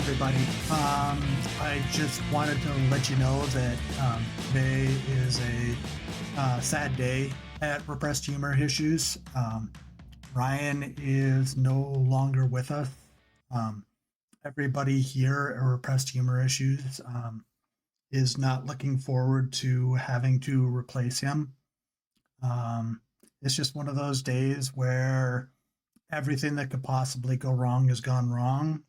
everybody. I just wanted to let you know that today is a sad day at Repressed Humor Issues. Ryan is no longer with us. Everybody here at Repressed Humor Issues is not looking forward to having to replace him. It's just one of those days where everything that could possibly go wrong has gone wrong.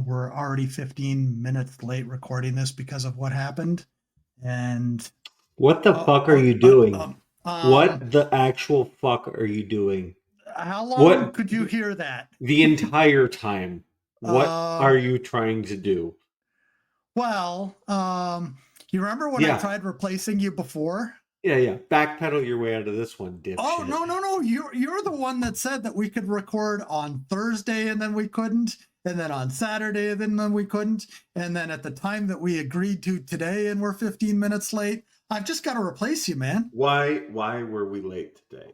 We're already 15 minutes late recording this because of what happened. And what the fuck are you doing? What the actual fuck are you doing? How long could you hear that? The entire time. What are you trying to do? Well, you remember when I tried replacing you before? Yeah. Backpedal your way out of this one, dipshit. Oh, no. You're the one that said that we could record on Thursday and then we couldn't, and then on Saturday and then we couldn't, and then at the time that we agreed to today and we're 15 minutes late. I've just got to replace you, man. Why were we late today?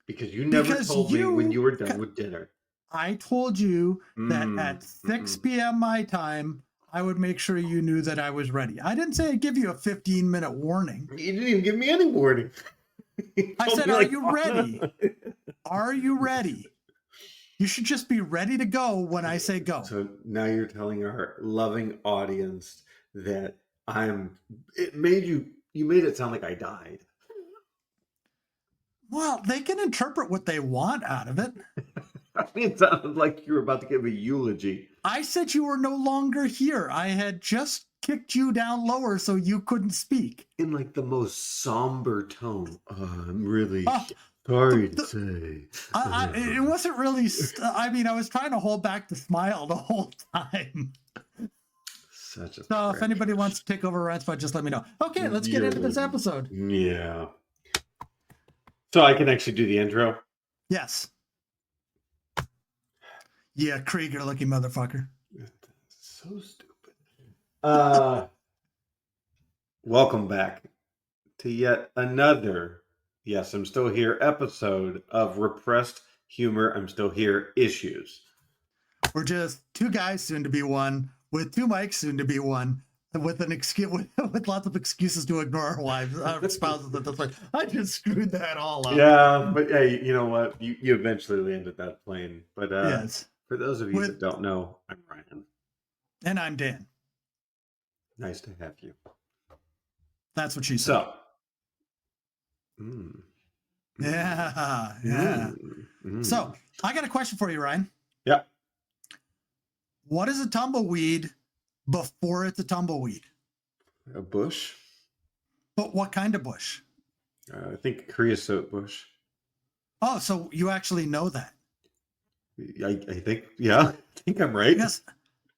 Because you never told me when you were done with dinner. I told you that at 6 p.m. my time, I would make sure you knew that I was ready. I didn't say I'd give you a 15-minute warning. You didn't even give me any warning. I said, are you ready? Are you ready? You should just be ready to go when I say go. So now you're telling our loving audience that you made it sound like I died. Well, they can interpret what they want out of it. I mean, it sounded like you were about to give a eulogy. I said you were no longer here. I had just kicked you down lower so you couldn't speak. In like the most somber tone. I'm really sorry to say. It wasn't really, I was trying to hold back the smile the whole time. So if anybody wants to take over Ryan's spot, just let me know. Okay, let's get into this episode. Yeah. So I can actually do the intro? Yes. Yeah, Krieger looking motherfucker. So stupid. Welcome back to yet another, yes, I'm still here, episode of Repressed Humor, I'm Still Here Issues. We're just two guys, soon to be one, with two mics, soon to be one, with an excuse, with lots of excuses to ignore our wives, our spouses. That's like, I just screwed that all up. Yeah, but hey, you know what? You eventually landed that plane. But yes. For those of you that don't know, I'm Ryan. And I'm Dan. Nice to have you. That's what she said. Yeah. So, I got a question for you, Ryan. Yeah. What is a tumbleweed before it's a tumbleweed? A bush. But what kind of bush? I think creosote bush. Oh, so you actually know that? I think, I think I'm right. Yes.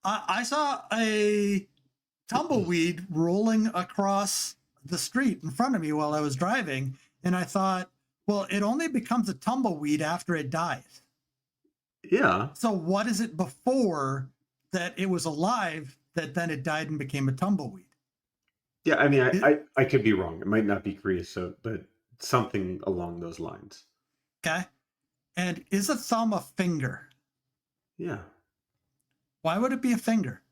I saw a tumbleweed rolling across the street in front of me while I was driving, and I thought, well, it only becomes a tumbleweed after it dies. Yeah. So what is it before that it was alive that then it died and became a tumbleweed? Yeah, I mean, I could be wrong. It might not be creosote, but something along those lines. Okay. And is a thumb a finger? Yeah. Why would it be a finger?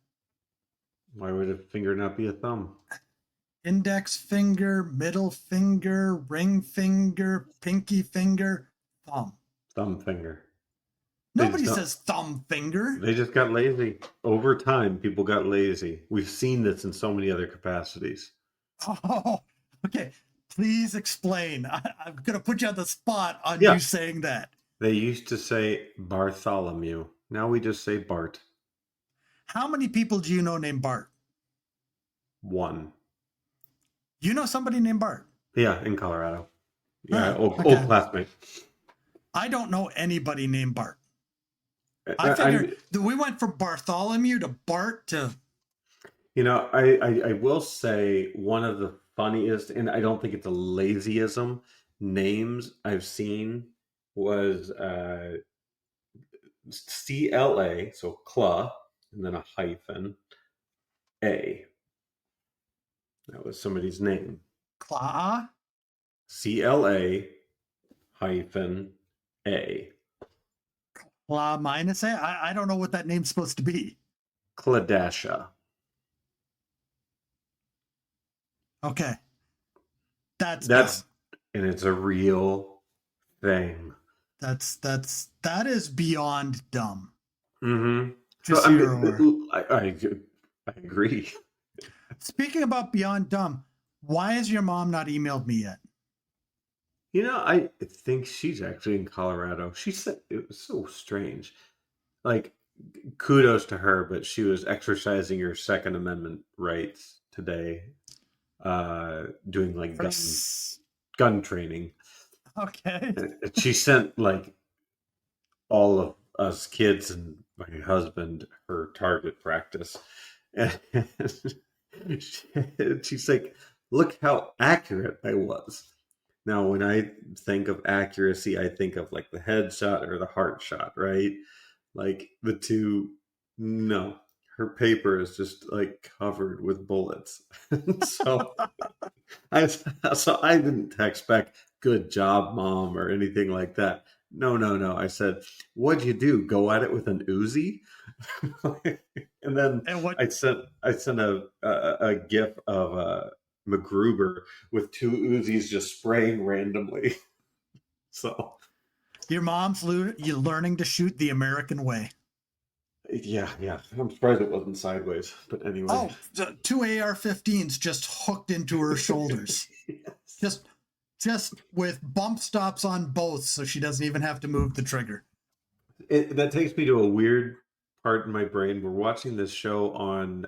Why would a finger not be a thumb? Index finger, middle finger, ring finger, pinky finger, thumb. Thumb finger. Nobody says thumb finger. They just got lazy. Over time, people got lazy. We've seen this in so many other capacities. Oh, okay. Please explain. I'm going to put you on the spot on you saying that. They used to say Bartholomew. Now we just say Bart. How many people do you know named Bart? One. You know somebody named Bart? Yeah, in Colorado. Yeah, old classmate. I don't know anybody named Bart. I figured we went from Bartholomew to Bart to... I will say one of the funniest, and I don't think it's a lazyism, names I've seen was CLA, so CLA, and then a hyphen, A. That was somebody's name. CLA? CLA hyphen A. Mine to say? I don't know what that name's supposed to be. Cladasha. Okay. That's That's dumb. and it's a real thing. That is beyond dumb. Mm-hmm. So Just I so you're mean, aware. I agree. Speaking about beyond dumb, why has your mom not emailed me yet? I think she's actually in Colorado. She said it was so strange. Like, kudos to her, but she was exercising her Second Amendment rights today, doing like gun training. Okay. And she sent like all of us kids and my husband her target practice. And she's like, look how accurate I was. Now, when I think of accuracy, I think of like the headshot or the heart shot, right? Like the two, no, her paper is just like covered with bullets. so I so I didn't text back, "Good job, mom," or anything like that. No, no, no. I said, "What'd you do? Go at it with an Uzi?" and then And what I sent a gif of MacGruber with two Uzis just spraying randomly. So your mom's you learning to shoot the American way. yeah, yeah. I'm surprised it wasn't sideways, but anyway. Oh, two AR-15s just hooked into her shoulders. Yes. Just with bump stops on both, so she doesn't even have to move the trigger. That takes me to a weird part in my brain. We're watching this show on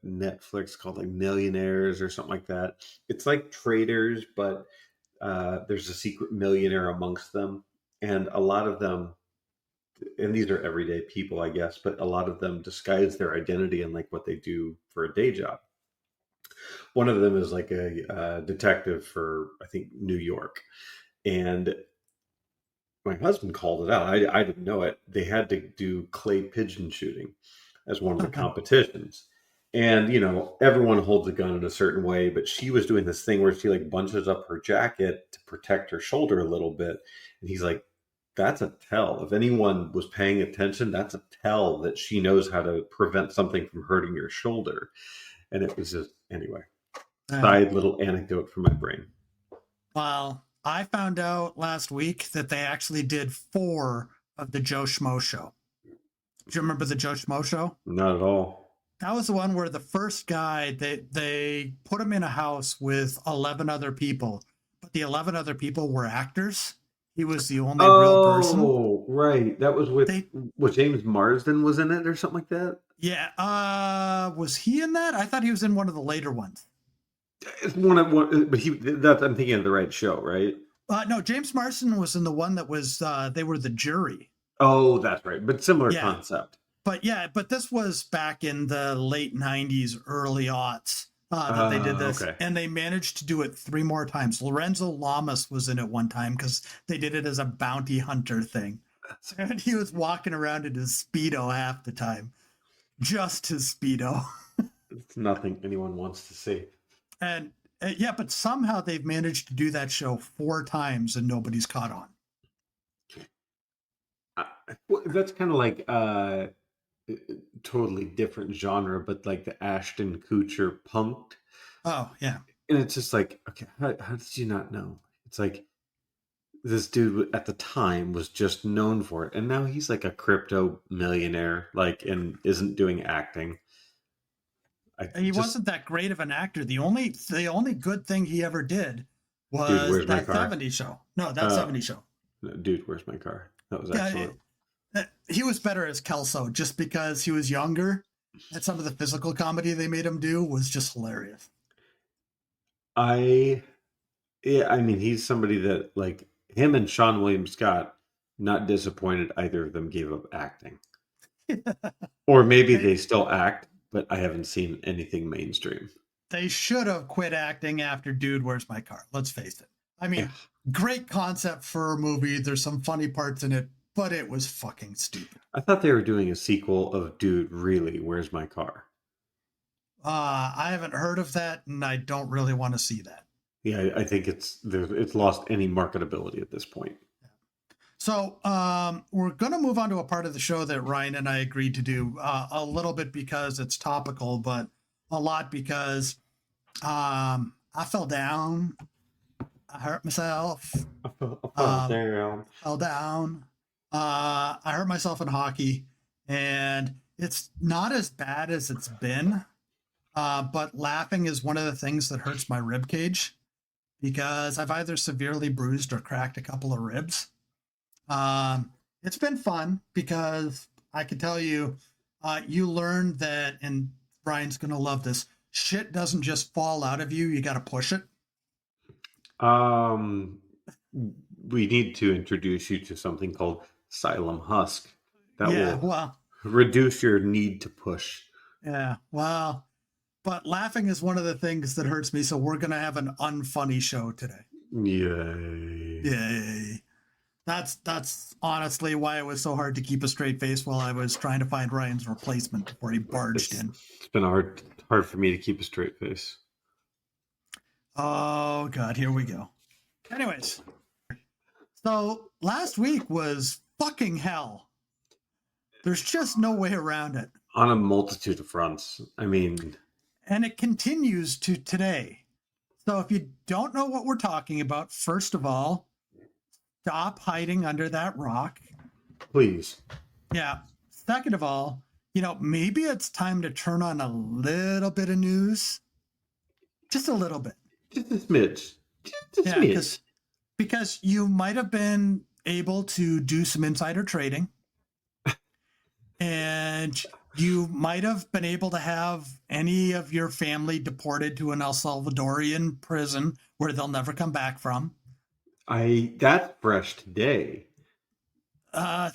Netflix called like Millionaires or something like that. It's like traders, but there's a secret millionaire amongst them, and a lot of them, and these are everyday people, I guess, but a lot of them disguise their identity and like what they do for a day job. One of them is like a detective for, I think, New York, and my husband called it out. I didn't know it. They had to do clay pigeon shooting as one of the competitions. And, everyone holds a gun in a certain way, but she was doing this thing where she like bunches up her jacket to protect her shoulder a little bit. And he's like, that's a tell. If anyone was paying attention, that's a tell that she knows how to prevent something from hurting your shoulder. And it was just, anyway, side little anecdote from my brain. Well, I found out last week that they actually did 4 of the Joe Schmo show. Do you remember the Joe Schmo show? Not at all. That was the one where the first guy, they put him in a house with 11 other people, but the 11 other people were actors. He was the only real person. Oh, right. That was with what, James Marsden was in it or something like that? Yeah. Was he in that? I thought he was in one of the later ones. It's but I'm thinking of the right show, right? No, James Marsden was in the one that was they were the jury. Oh, that's right. But similar concept. But this was back in the late 90s, early aughts that they did this. Okay. And they managed to do it 3 more times. Lorenzo Lamas was in it one time because they did it as a bounty hunter thing. And he was walking around in his Speedo half the time. Just his Speedo. It's nothing anyone wants to see. And yeah, but somehow they've managed to do that show 4 times and nobody's caught on. That's kind of like totally different genre, but like the Ashton Kutcher Punk'd. Oh, yeah. And it's just like, okay, how did you not know? It's like this dude at the time was just known for it, and now he's like a crypto millionaire, like, and isn't doing acting. He wasn't that great of an actor. The only good thing he ever did was Dude, that 70s show. No, that 70s show. Dude, Where's My Car? That was excellent. He was better as Kelso just because he was younger, and some of the physical comedy they made him do was just hilarious. I mean, he's somebody that, like, him and Sean William Scott, not disappointed either of them gave up acting. Or maybe they still act, but I haven't seen anything mainstream. They should have quit acting after Dude, Where's My Car? Let's face it. I mean, great concept for a movie. There's some funny parts in it, but it was fucking stupid. I thought they were doing a sequel of Dude, Really, Where's My Car? I haven't heard of that, and I don't really want to see that. Yeah, I think it's lost any marketability at this point. So we're going to move on to a part of the show that Ryan and I agreed to do a little bit because it's topical, but a lot because I fell down. I hurt myself. I fell down. Fell down. I hurt myself in hockey, and it's not as bad as it's been. But laughing is one of the things that hurts my rib cage because I've either severely bruised or cracked a couple of ribs. It's been fun because I can tell you, you learn that, and Brian's going to love this. Shit doesn't just fall out of you. You got to push it. We need to introduce you to something called Xylem Husk. That will reduce your need to push. Yeah, well, but laughing is one of the things that hurts me. So we're going to have an unfunny show today. Yay. Yay. That's honestly why it was so hard to keep a straight face while I was trying to find Ryan's replacement before he barged in. It's been hard for me to keep a straight face. Oh, God, here we go. Anyways, so last week was fucking hell. There's just no way around it. On a multitude of fronts. I mean... And it continues to today. So if you don't know what we're talking about, first of all, stop hiding under that rock. Please. Yeah. Second of all, maybe it's time to turn on a little bit of news. Just a little bit. Just a smidge. Just a smidge. Because you might have been able to do some insider trading. And you might have been able to have any of your family deported to an El Salvadorian prison where they'll never come back from. That's fresh today. We'll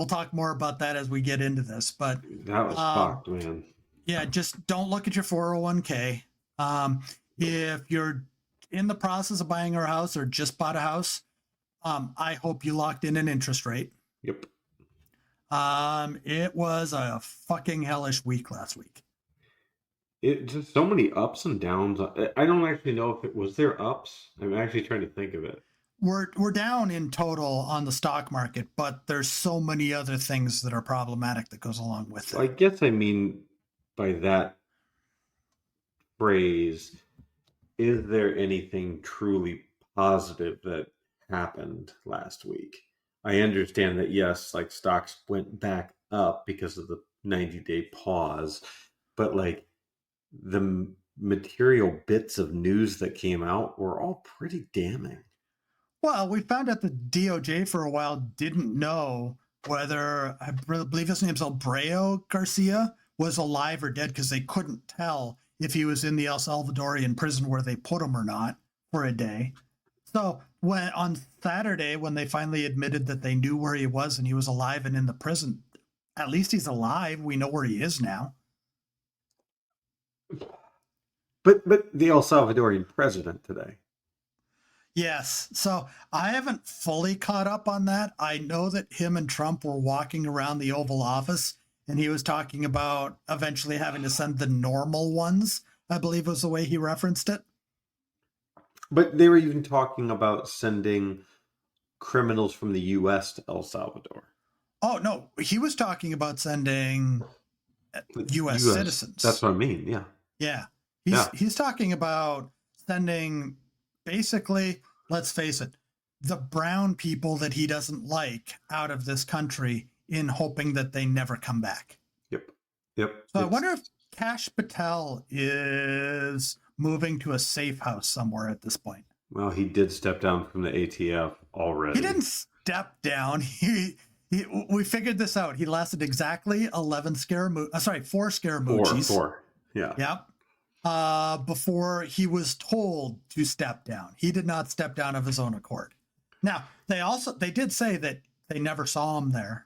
talk more about that as we get into this, but that was fucked, man. Yeah, just don't look at your 401k. If you're in the process of buying a house or just bought a house, I hope you locked in an interest rate. Yep. It was a fucking hellish week last week. It's just so many ups and downs. I don't actually know if it was there ups. I'm actually trying to think of it. We're down in total on the stock market, but there's so many other things that are problematic that goes along with it. I guess I mean by that phrase, is there anything truly positive that happened last week? I understand that, yes, like stocks went back up because of the 90-day pause, but like the material bits of news that came out were all pretty damning. Well, we found out the DOJ for a while didn't know whether, I believe his name's Albreo Garcia, was alive or dead because they couldn't tell if he was in the El Salvadorian prison where they put him or not for a day. So when on Saturday, when they finally admitted that they knew where he was and he was alive and in the prison, at least he's alive. We know where he is now. But the El Salvadorian president today. Yes. So I haven't fully caught up on that. I know that him and Trump were walking around the Oval Office and he was talking about eventually having to send the normal ones, I believe was the way he referenced it. But they were even talking about sending criminals from the U.S. to El Salvador. Oh, no. He was talking about sending U.S. citizens. That's what I mean. Yeah. Yeah. He's talking about sending, basically, let's face it, the brown people that he doesn't like out of this country in hoping that they never come back. Yep. So I wonder if Kash Patel is moving to a safe house somewhere at this point. Well, he did step down from the ATF already. He didn't step down. We figured this out. He lasted exactly 4 Scaramucci's. Four. Yeah. Yep. Before he was told to step down. He did not step down of his own accord. Now, they did say that they never saw him there.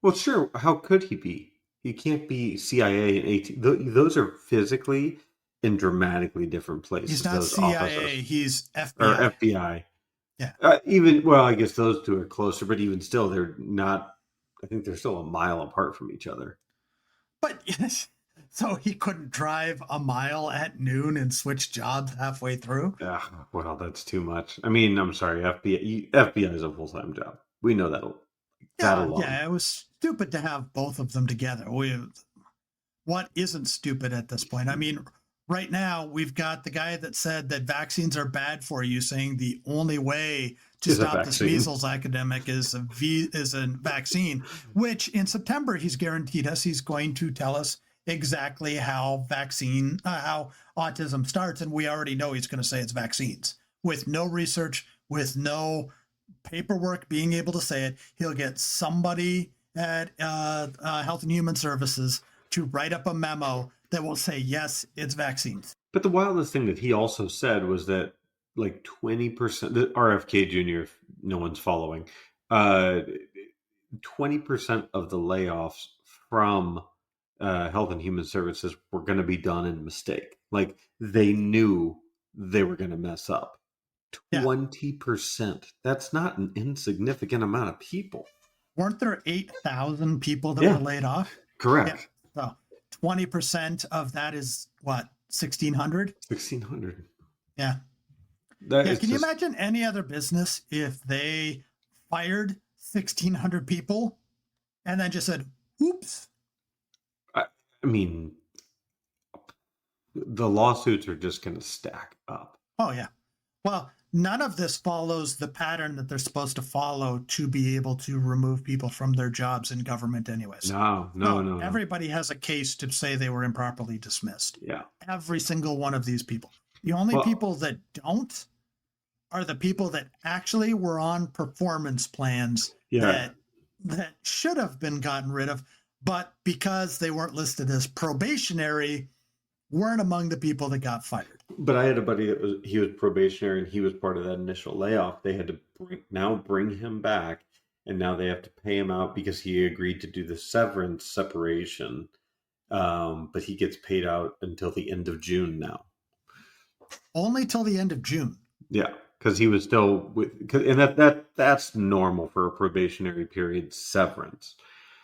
Well, sure. How could he be? He can't be CIA and ATF. Those are physically in dramatically different places. He's not those CIA. officers. He's FBI. Or FBI. Yeah. I guess those two are closer, but even still, they're not. I think they're still a mile apart from each other. But yes, so he couldn't drive a mile at noon and switch jobs halfway through. Yeah, well, that's too much. I mean, I'm sorry, FBI is a full-time job. We know that Yeah, alone. yeah, it was stupid to have both of them together. What isn't stupid at this point? I mean, right now we've got the guy that said that vaccines are bad for you, saying the only way to Is a stop this vaccine. measles epidemic is a vaccine. Which in September he's guaranteed us he's going to tell us exactly how autism starts, and we already know he's going to say it's vaccines with no research, with no paperwork being able to say it. He'll get somebody at Health and Human Services to write up a memo that will say, yes, it's vaccines. But the wildest thing that he also said was that like 20%, the RFK Jr., if no one's following, 20% of the layoffs from Health and Human Services were going to be done in mistake. Like they knew they were going to mess up. 20%. That's not an insignificant amount of people. Weren't there 8,000 people that were laid off? Correct. Yeah. So 20% of that is what, 1,600? 1,600. Yeah. Can you imagine any other business if they fired 1,600 people and then just said, oops? I mean, the lawsuits are just going to stack up. Oh, yeah. Well, none of this follows the pattern that they're supposed to follow to be able to remove people from their jobs in government anyways. No. Everybody has a case to say they were improperly dismissed. Yeah. Every single one of these people. The only people that don't are the people that actually were on performance plans that should have been gotten rid of, but because they weren't listed as probationary, weren't among the people that got fired. But I had a buddy that was probationary and he was part of that initial layoff. They had to bring him back, and now they have to pay him out because he agreed to do the separation. But he gets paid out until the end of June now. Only till the end of June. Yeah, because he was still and that's normal for a probationary period severance.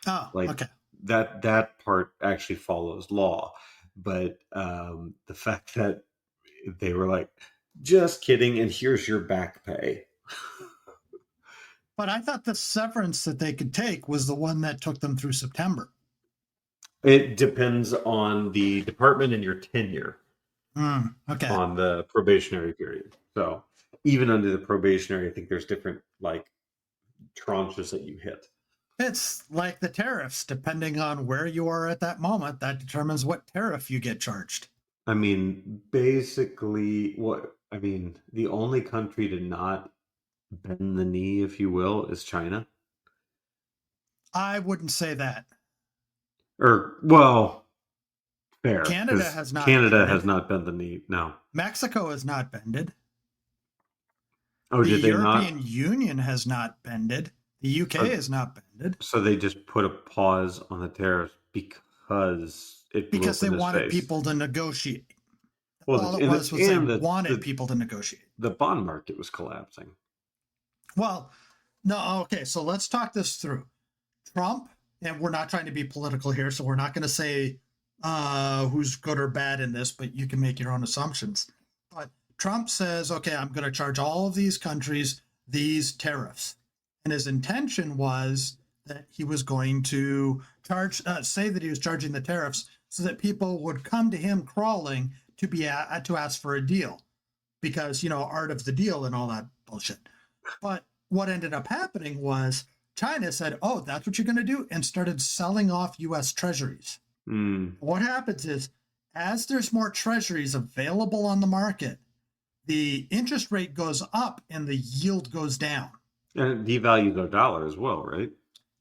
Oh, okay. That part actually follows law. But the fact that they were like, just kidding, and here's your back pay. But I thought the severance that they could take was the one that took them through September. It depends on the department and your tenure. Okay. On the probationary period. So even under the probationary, I think there's different tranches that you hit. It's like the tariffs. Depending on where you are at that moment, that determines what tariff you get charged. I mean, basically, the only country to not bend the knee, if you will, is China. I wouldn't say that. Fair. Canada has not. Has not bent the knee. No. Mexico has not bended. Oh, did they not? The European Union has not bended. The UK has not bended. So they just put a pause on the tariffs because they wanted people to negotiate. Well, all it was they wanted people to negotiate. The bond market was collapsing. Well, no, okay. So let's talk this through. Trump, and we're not trying to be political here, so we're not going to say who's good or bad in this, but you can make your own assumptions. But Trump says, okay, I'm going to charge all of these countries these tariffs. And his intention was that he was going to say that he was charging the tariffs so that people would come to him crawling to ask for a deal because, art of the deal and all that bullshit. But what ended up happening was China said, oh, that's what you're going to do, and started selling off U.S. treasuries. What happens is, as there's more treasuries available on the market, the interest rate goes up and the yield goes down. And it devalues our dollar as well, right?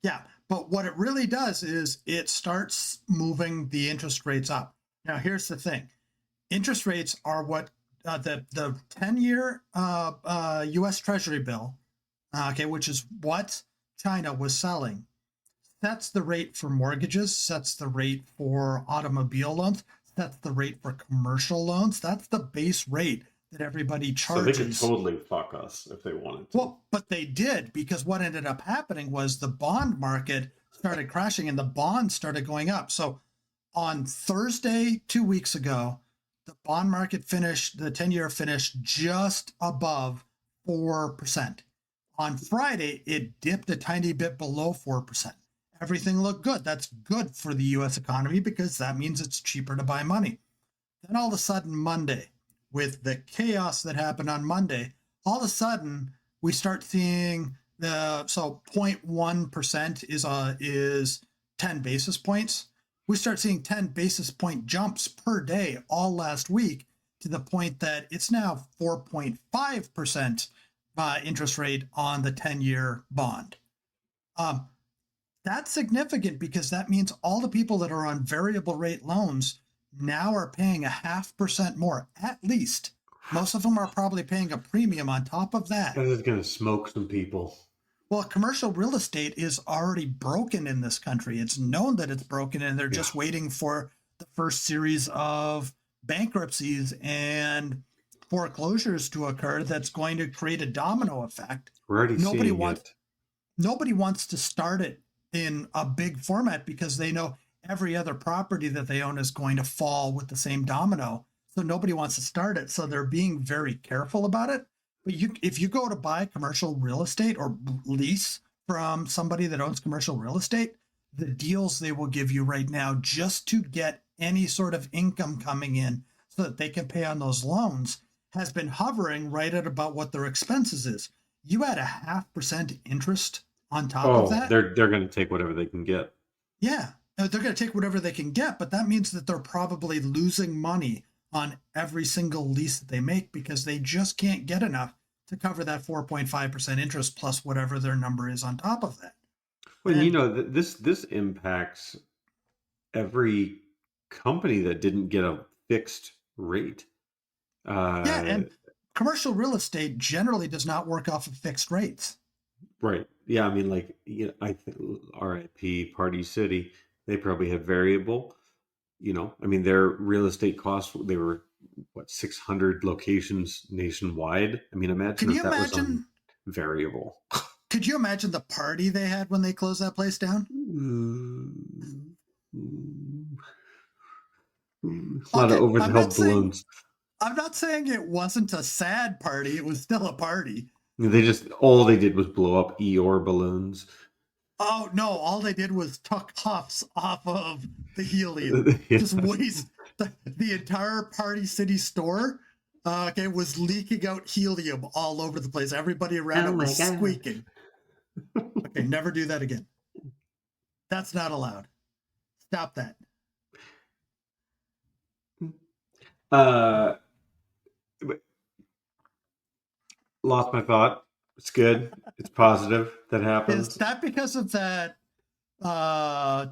Yeah, but what it really does is it starts moving the interest rates up. Now, here's the thing. Interest rates are what the 10-year U.S. Treasury bill, which is what China was selling, sets the rate for mortgages, sets the rate for automobile loans, sets the rate for commercial loans. That's the base rate that everybody charges. So they could totally fuck us if they wanted to. Well, but they did, because what ended up happening was the bond market started crashing and the bonds started going up. So on Thursday 2 weeks ago, the bond market finished, the 10-year finished just above 4%. On Friday, it dipped a tiny bit below 4%. Everything looked good. That's good for the US economy because that means it's cheaper to buy money. Then all of a sudden, Monday, with the chaos that happened on Monday, all of a sudden we start seeing so 0.1% is 10 basis points. We start seeing 10 basis point jumps per day all last week to the point that it's now 4.5% interest rate on the 10-year bond. That's significant because that means all the people that are on variable rate loans now are paying 0.5% more, at least. Most of them are probably paying a premium on top of that. That is going to smoke some people. Well, commercial real estate is already broken in this country. It's known that it's broken, and they're just waiting for the first series of bankruptcies and foreclosures to occur that's going to create a domino effect. We're already seeing it. Nobody wants to start it in a big format because they know every other property that they own is going to fall with the same domino. So nobody wants to start it. So they're being very careful about it. But if you go to buy commercial real estate or lease from somebody that owns commercial real estate, the deals they will give you right now just to get any sort of income coming in so that they can pay on those loans has been hovering right at about what their expenses is. You add 0.5% interest on top of that. They're going to take whatever they can get. Yeah, they're going to take whatever they can get, but that means that they're probably losing money on every single lease that they make because they just can't get enough to cover that 4.5% interest plus whatever their number is on top of that. Well, and, this impacts every company that didn't get a fixed rate. And commercial real estate generally does not work off of fixed rates. Right. Yeah. I mean, I think RIP Party City, they probably have variable. I mean, their real estate costs, they were 600 locations nationwide. I mean, imagine if that was on variable. Could you imagine the party they had when they closed that place down? A lot of over-the-head balloons. I'm not saying it wasn't a sad party. It was still a party. All they did was blow up Eeyore balloons. Oh, no. All they did was tuck puffs off of the helium. Just waste the entire Party City store. Was leaking out helium all over the place. Everybody around it was squeaking. Okay, never do that again. That's not allowed. Stop that. Lost my thought. It's good. It's positive. That happens. Is that because of that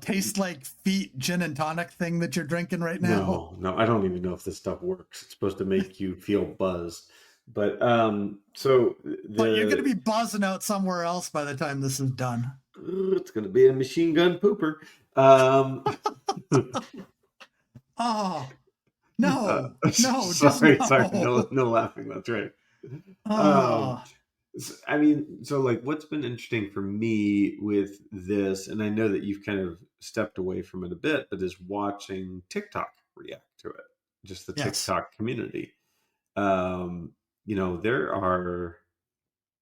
taste like feet gin and tonic thing that you're drinking right now? No, I don't even know if this stuff works. It's supposed to make you feel buzzed. But but you're going to be buzzing out somewhere else by the time this is done. It's going to be a machine gun pooper. Oh, no, sorry, no laughing. That's right. I mean, so what's been interesting for me with this, and I know that you've kind of stepped away from it a bit, but is watching TikTok react to it, just the TikTok community. There are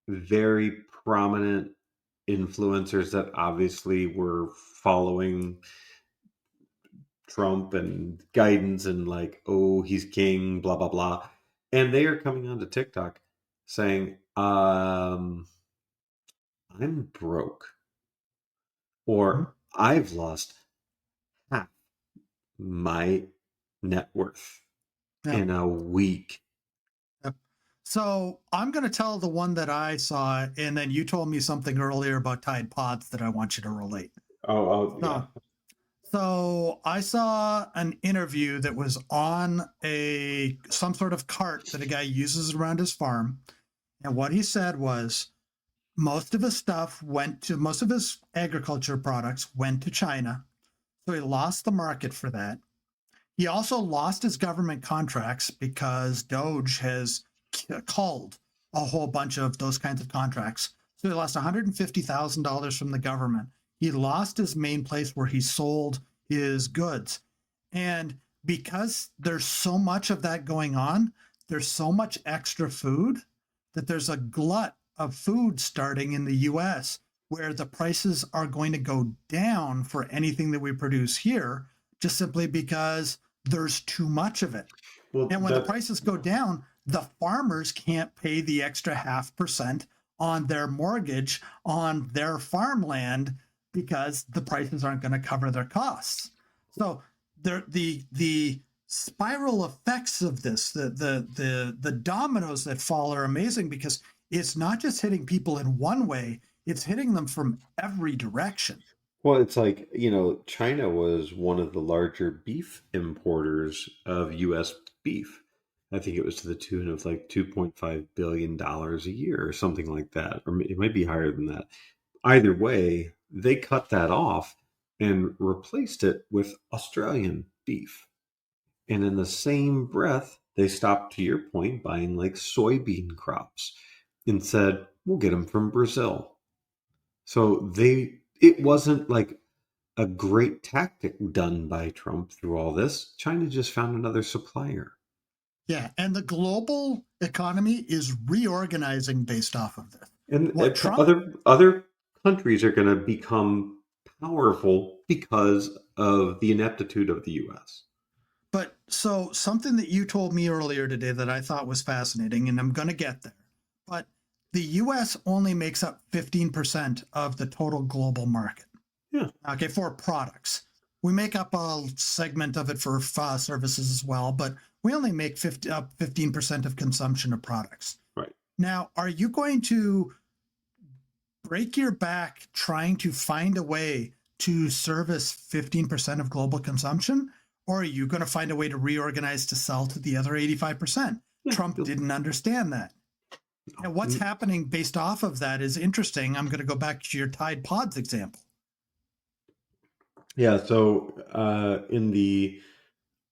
very prominent influencers that obviously were following Trump and guidance and he's king, blah, blah, blah. And they are coming onto TikTok saying, I'm broke, or I've lost half my net worth in a week. So I'm going to tell the one that I saw, and then you told me something earlier about Tide Pods that I want you to relate. Yeah. So I saw an interview that was on some sort of cart that a guy uses around his farm. And what he said was most of his agriculture products went to China. So he lost the market for that. He also lost his government contracts because Doge has culled a whole bunch of those kinds of contracts. So he lost $150,000 from the government. He lost his main place where he sold his goods. And because there's so much of that going on, there's so much extra food that there's a glut of food starting in the US where the prices are going to go down for anything that we produce here, just simply because there's too much of it. Well, And when the prices go down, the farmers can't pay the extra 0.5% on their mortgage on their farmland because the prices aren't going to cover their costs. So the spiral effects of this, the dominoes that fall are amazing because it's not just hitting people in one way, it's hitting them from every direction. well, it's like, China was one of the larger beef importers of US beef. I think it was to the tune of like $2.5 billion a year or something like that, or it might be higher than that. Either way, they cut that off and replaced it with Australian beef. And in the same breath, they stopped, to your point, buying like soybean crops and said, we'll get them from Brazil. So it wasn't like a great tactic done by Trump through all this. China just found another supplier. Yeah, and the global economy is reorganizing based off of this. And What Trump other countries are going to become powerful because of the ineptitude of the US. But so something that you told me earlier today that I thought was fascinating, and I'm going to get there. But the US only makes up 15% of the total global market. Yeah. Okay, for products. We make up a segment of it for services as well, but we only make 15% of consumption of products. Right. Now, are you going to break your back trying to find a way to service 15% of global consumption? Or are you going to find a way to reorganize to sell to the other 85%? Yeah. Trump didn't understand that. And what's happening based off of that is interesting. I'm going to go back to your Tide Pods example. Yeah. So in the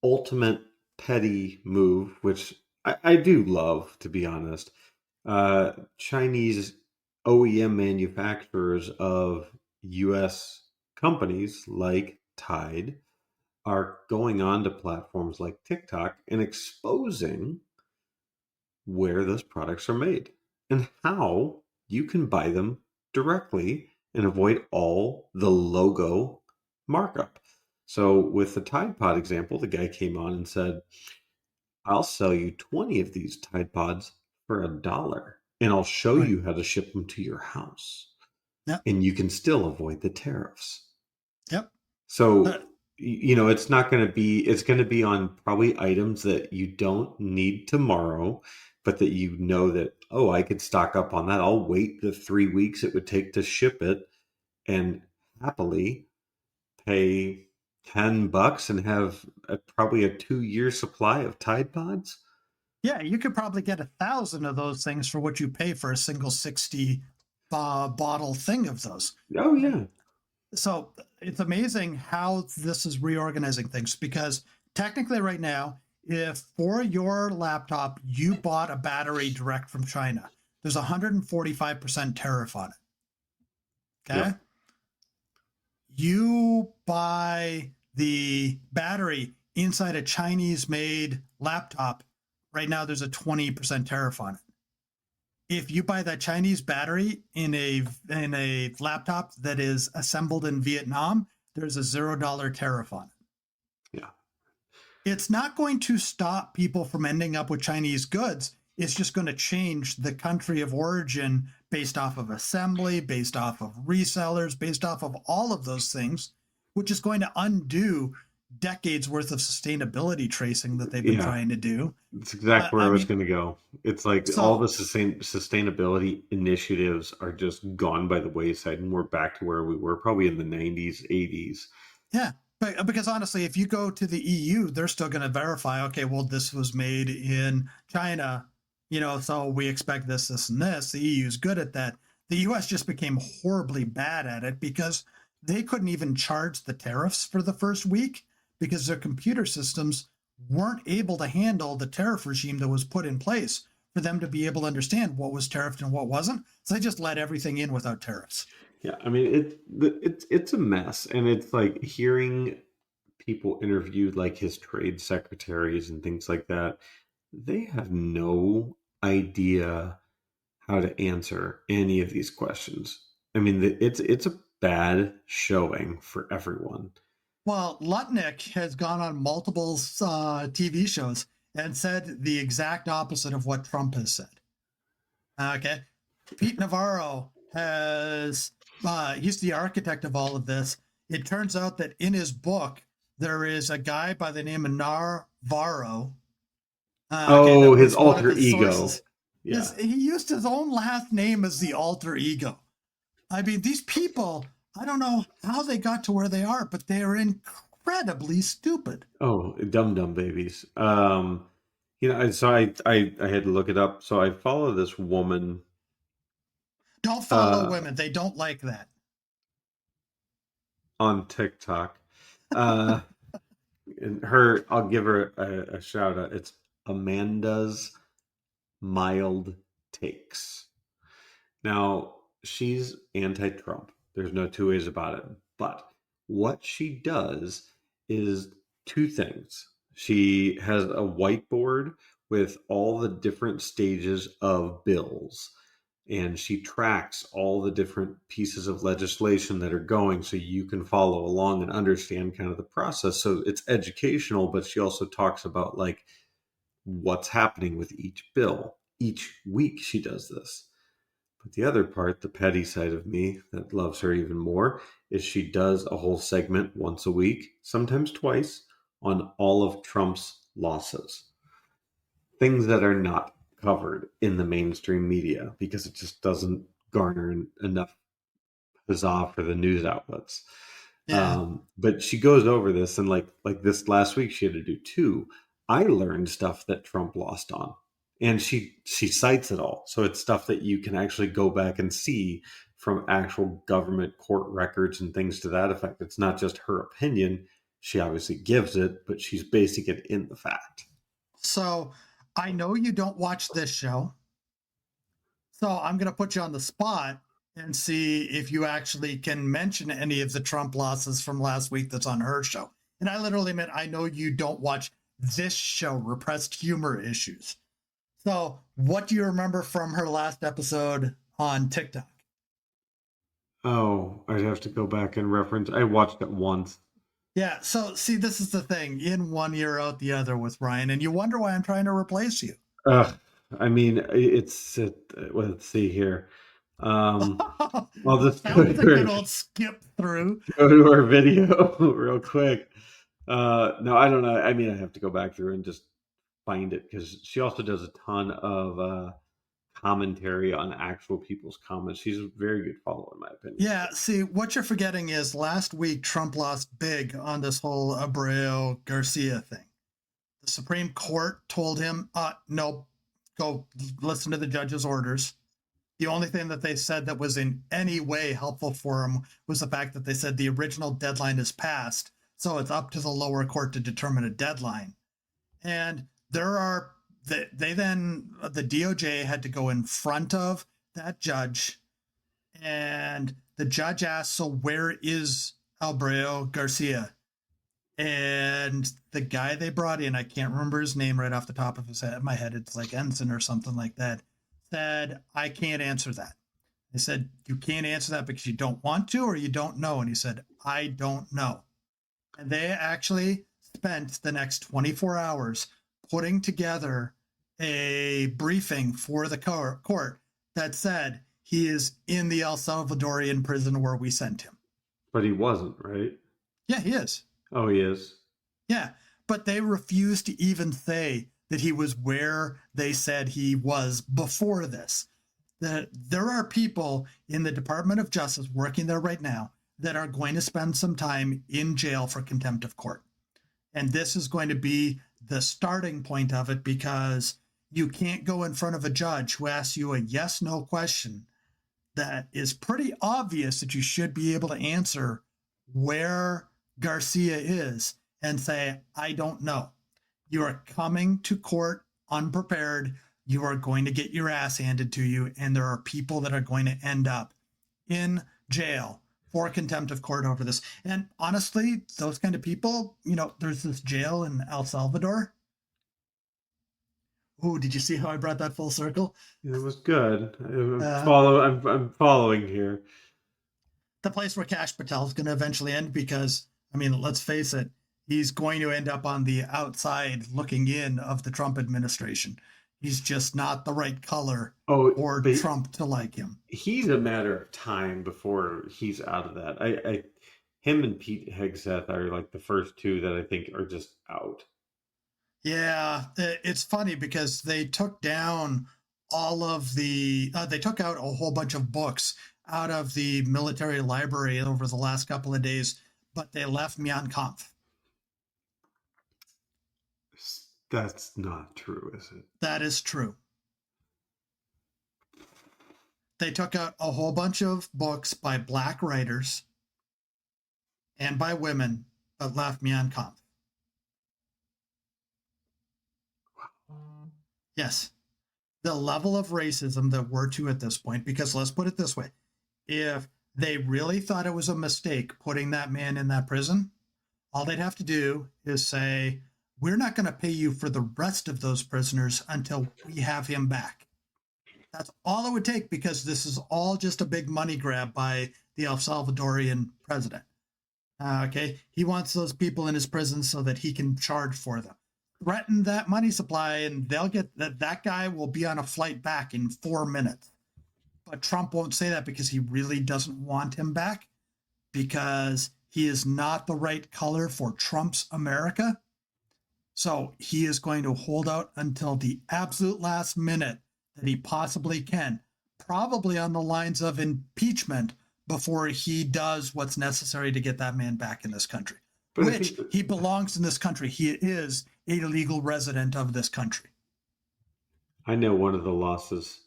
ultimate petty move, which I do love, to be honest, Chinese OEM manufacturers of US companies like Tide are going on to platforms like TikTok and exposing where those products are made and how you can buy them directly and avoid all the logo markup. So, with the Tide Pod example, the guy came on and said, I'll sell you 20 of these Tide Pods for $1, and I'll show Right. you how to ship them to your house. Yep. And you can still avoid the tariffs. Yep. So, it's it's going to be on probably items that you don't need tomorrow, but that that, oh, I could stock up on that. I'll wait the 3 weeks it would take to ship it and happily pay $10 and have probably a 2-year supply of Tide Pods. Yeah, you could probably get 1,000 of those things for what you pay for a single 60 bottle thing of those. Oh, yeah. So it's amazing how this is reorganizing things because technically right now, if for your laptop you bought a battery direct from China, there's 145% tariff on it. Okay. Yep. You buy the battery inside a Chinese made laptop, right now there's a 20% tariff on it. If you buy that Chinese battery in a laptop that is assembled in Vietnam, there's a $0 tariff on it. Yeah. It's not going to stop people from ending up with Chinese goods. It's just going to change the country of origin based off of assembly, based off of resellers, based off of all of those things, which is going to undo decades worth of sustainability tracing that they've been trying to do. That's exactly where I was going to go. It's like all the sustainability initiatives are just gone by the wayside, and we're back to where we were probably in the 90s, 80s. Yeah, but because honestly, if you go to the EU, they're still going to verify, okay, well, this was made in China, so we expect this, and this. The EU is good at that. The US just became horribly bad at it because they couldn't even charge the tariffs for the first week because their computer systems weren't able to handle the tariff regime that was put in place for them to be able to understand what was tariffed and what wasn't. So they just let everything in without tariffs. Yeah, I mean, it's a mess. And it's like hearing people interviewed, like his trade secretaries and things like that, they have no idea how to answer any of these questions. I mean, it's a bad showing for everyone. Well, Lutnick has gone on multiple TV shows and said the exact opposite of what Trump has said. Okay. Pete Navarro he's the architect of all of this. It turns out that in his book, there is a guy by the name of Navarro. That His was one of alter his ego. sources. Yeah. He used his own last name as the alter ego. I mean, these people, I don't know how they got to where they are, but they are incredibly stupid. Oh, dumb babies. So I had to look it up. So I follow this woman. Don't follow women. They don't like that. On TikTok. And I'll give her a shout out. It's Amanda's Mild Takes. Now, she's anti-Trump. There's no two ways about it. But what she does is two things. She has a whiteboard with all the different stages of bills, and she tracks all the different pieces of legislation that are going so you can follow along and understand kind of the process. So it's educational, but she also talks about like what's happening with each bill. Each week she does this. But the other part, the petty side of me that loves her even more, is she does a whole segment once a week, sometimes twice, on all of Trump's losses. Things that are not covered in the mainstream media because it just doesn't garner enough huzzah for the news outlets. Yeah. But she goes over this, and like this last week, she had to do two. I learned stuff that Trump lost on, and she cites it all. So it's stuff that you can actually go back and see from actual government court records and things to that effect. It's not just her opinion. She obviously gives it, but she's basing it in the fact. So I know you don't watch this show. So I'm going to put you on the spot and see if you actually can mention any of the Trump losses from last week that's on her show. And I literally meant I know you don't watch this show, Repressed Humor Issues. So what do you remember from her last episode on TikTok? Oh, I'd have to go back and reference. I watched it once. Yeah, so see, this is the thing. In one ear, out the other with Ryan, and you wonder why I'm trying to replace you. I mean, let's see here. I'll just that was a good old skip through. Go to our video real quick. No, I don't know. I mean, I have to go back through and just find it because she also does a ton of commentary on actual people's comments. She's a very good follow, in my opinion. Yeah, see, what you're forgetting is last week Trump lost big on this whole Abreu Garcia thing. The Supreme Court told him, no, go listen to the judge's orders. The only thing that they said that was in any way helpful for him was the fact that they said the original deadline is passed, so it's up to the lower court to determine a deadline. And the DOJ had to go in front of that judge, and the judge asked, so where is Abreu Garcia? And the guy they brought in, I can't remember his name right off the top of my head. It's like Ensign or something like that. Said, I can't answer that. They said, you can't answer that because you don't want to or you don't know. And he said, I don't know. And they actually spent the next 24 hours putting together a briefing for the court that said he is in the El Salvadorian prison where we sent him. But he wasn't, right? Yeah, he is. Oh, he is. Yeah, but they refused to even say that he was where they said he was before this. That there are people in the Department of Justice working there right now that are going to spend some time in jail for contempt of court. And this is going to be the starting point of it because you can't go in front of a judge who asks you a yes-no question that is pretty obvious that you should be able to answer where Garcia is and say, I don't know. You are coming to court unprepared. You are going to get your ass handed to you. And there are people that are going to end up in jail for contempt of court over this. And honestly, those kind of people, there's this jail in El Salvador. Oh, did you see how I brought that full circle? It was good. Uh, I'm following here. the place where Kash Patel is going to eventually end because, I mean, let's face it, he's going to end up on the outside looking in of the Trump administration. He's just not the right color for Trump to like him. He's a matter of time before he's out of that. Him and Pete Hegseth are like the first two that I think are just out. Yeah, it's funny because they took down they took out a whole bunch of books out of the military library over the last couple of days, but they left Mein Kampf. That's not true, is it? That is true. They took out a whole bunch of books by black writers and by women, but left Mein Kampf. Yes. The level of racism that we're to at this point, because let's put it this way. If they really thought it was a mistake putting that man in that prison, all they'd have to do is say, we're not going to pay you for the rest of those prisoners until we have him back. That's all it would take because this is all just a big money grab by the El Salvadorian president. Okay. He wants those people in his prison so that he can charge for them. Threaten that money supply and they'll get that guy will be on a flight back in 4 minutes. But Trump won't say that because he really doesn't want him back because he is not the right color for Trump's America. So he is going to hold out until the absolute last minute that he possibly can, probably on the lines of impeachment before he does what's necessary to get that man back in this country. Which he belongs in this country. He is a legal resident of this country. I know one of the losses.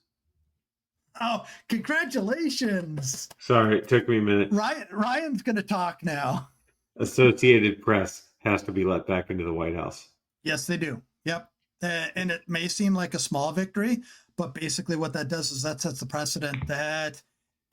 Oh, congratulations. Sorry, it took me a minute. Ryan's going to talk now. Associated Press has to be let back into the White House. Yes, they do. Yep. And it may seem like a small victory, but basically what that does is that sets the precedent that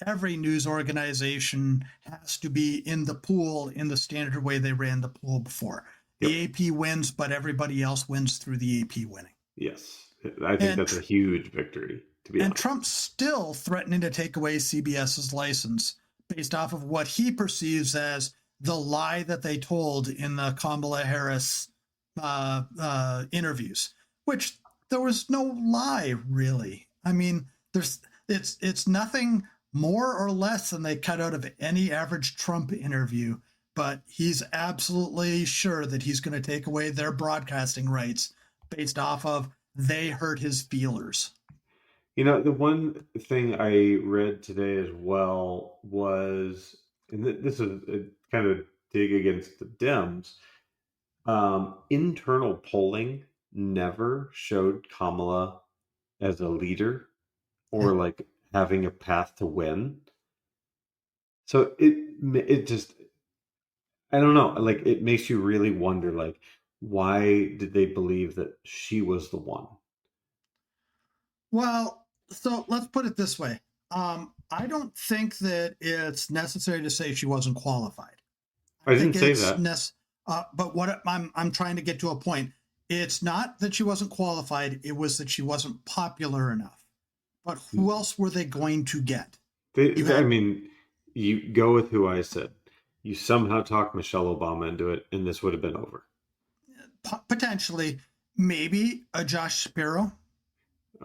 every news organization has to be in the pool in the standard way they ran the pool before. The AP wins, but everybody else wins through the AP winning. Yes. I think that's a huge victory, to be honest. And Trump's still threatening to take away CBS's license based off of what he perceives as the lie that they told in the Kamala Harris interviews, which there was no lie, really. I mean, it's nothing more or less than they cut out of any average Trump interview, but he's absolutely sure that he's going to take away their broadcasting rights based off of they hurt his feelers. You know, the one thing I read today as well was, and this is a kind of dig against the Dems, internal polling never showed Kamala as a leader or like having a path to win. So it just, I don't know, like it makes you really wonder, like, why did they believe that she was the one? Well, so let's put it this way. I don't think that it's necessary to say she wasn't qualified. I didn't say that. But what I'm trying to get to a point. It's not that she wasn't qualified. It was that she wasn't popular enough. But who else were they going to get? I mean, you go with who I said. You somehow talked Michelle Obama into it, and this would have been over. Potentially. Maybe a Josh Shapiro.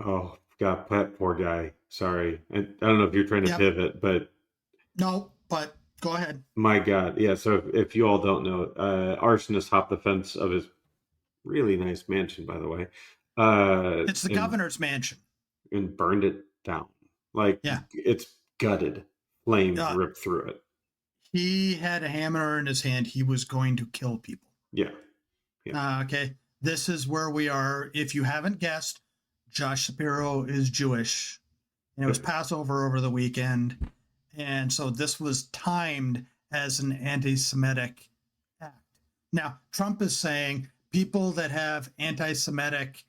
Oh, God, that poor guy. Sorry. I don't know if you're trying to pivot, but... No, but go ahead. My God. Yeah, so if you all don't know, arsonist hopped the fence of his really nice mansion, by the way. It's the governor's mansion. And burned it down. Like, it's gutted. Flames ripped through it. He had a hammer in his hand. He was going to kill people. Yeah. Okay. This is where we are. If you haven't guessed, Josh Shapiro is Jewish. And it was Passover over the weekend. And so this was timed as an anti-Semitic act. Now, Trump is saying people that have anti-Semitic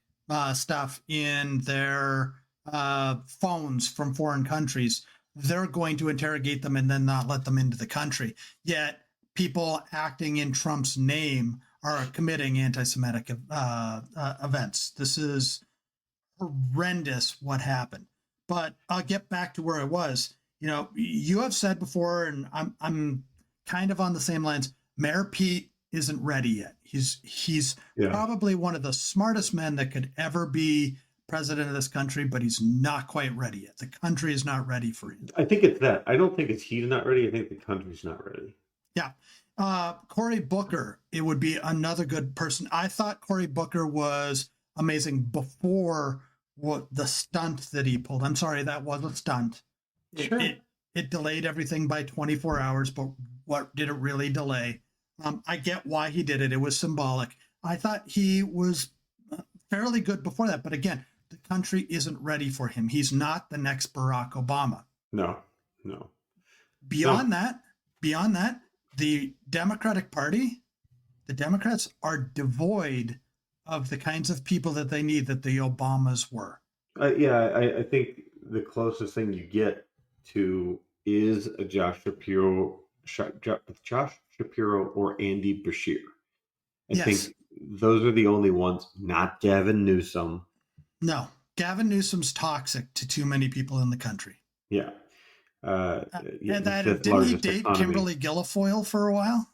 stuff in their phones from foreign countries, they're going to interrogate them and then not let them into the country. Yet people acting in Trump's name are committing anti-Semitic events. This is horrendous what happened. But I'll get back to where I was. You have said before, and I'm kind of on the same lines. Mayor Pete isn't ready yet. He's probably one of the smartest men that could ever be president of this country, but he's not quite ready yet. The country is not ready for him. I think it's that. I don't think it's he's not ready. I think the country's not ready. Yeah. Cory Booker, it would be another good person. I thought Cory Booker was amazing before the stunt that he pulled. I'm sorry, that was a stunt. Sure. It delayed everything by 24 hours, but what did it really delay? I get why he did it. It was symbolic. I thought he was fairly good before that. But again, the country isn't ready for him. He's not the next Barack Obama. No. Beyond that, the Democratic Party, the Democrats are devoid of the kinds of people that they need that the Obamas were. I think the closest thing you get to is a Josh Shapiro or Andy Bashir. I think those are the only ones, not Gavin Newsom. No, Gavin Newsom's toxic to too many people in the country. Yeah. And didn't he date Kimberly Guilfoyle for a while?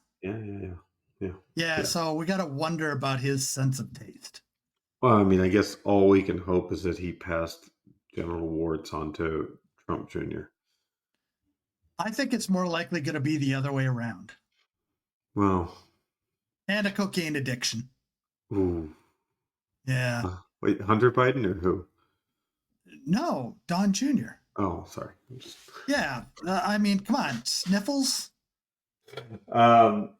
Yeah. So we got to wonder about his sense of taste. Well, I mean, I guess all we can hope is that he passed General Warts on to Trump Jr. I think it's more likely going to be the other way around. Well. And a cocaine addiction. Ooh. Yeah. Wait, Hunter Biden or who? No, Don Jr. Oh, sorry. Yeah. I mean, come on, sniffles. But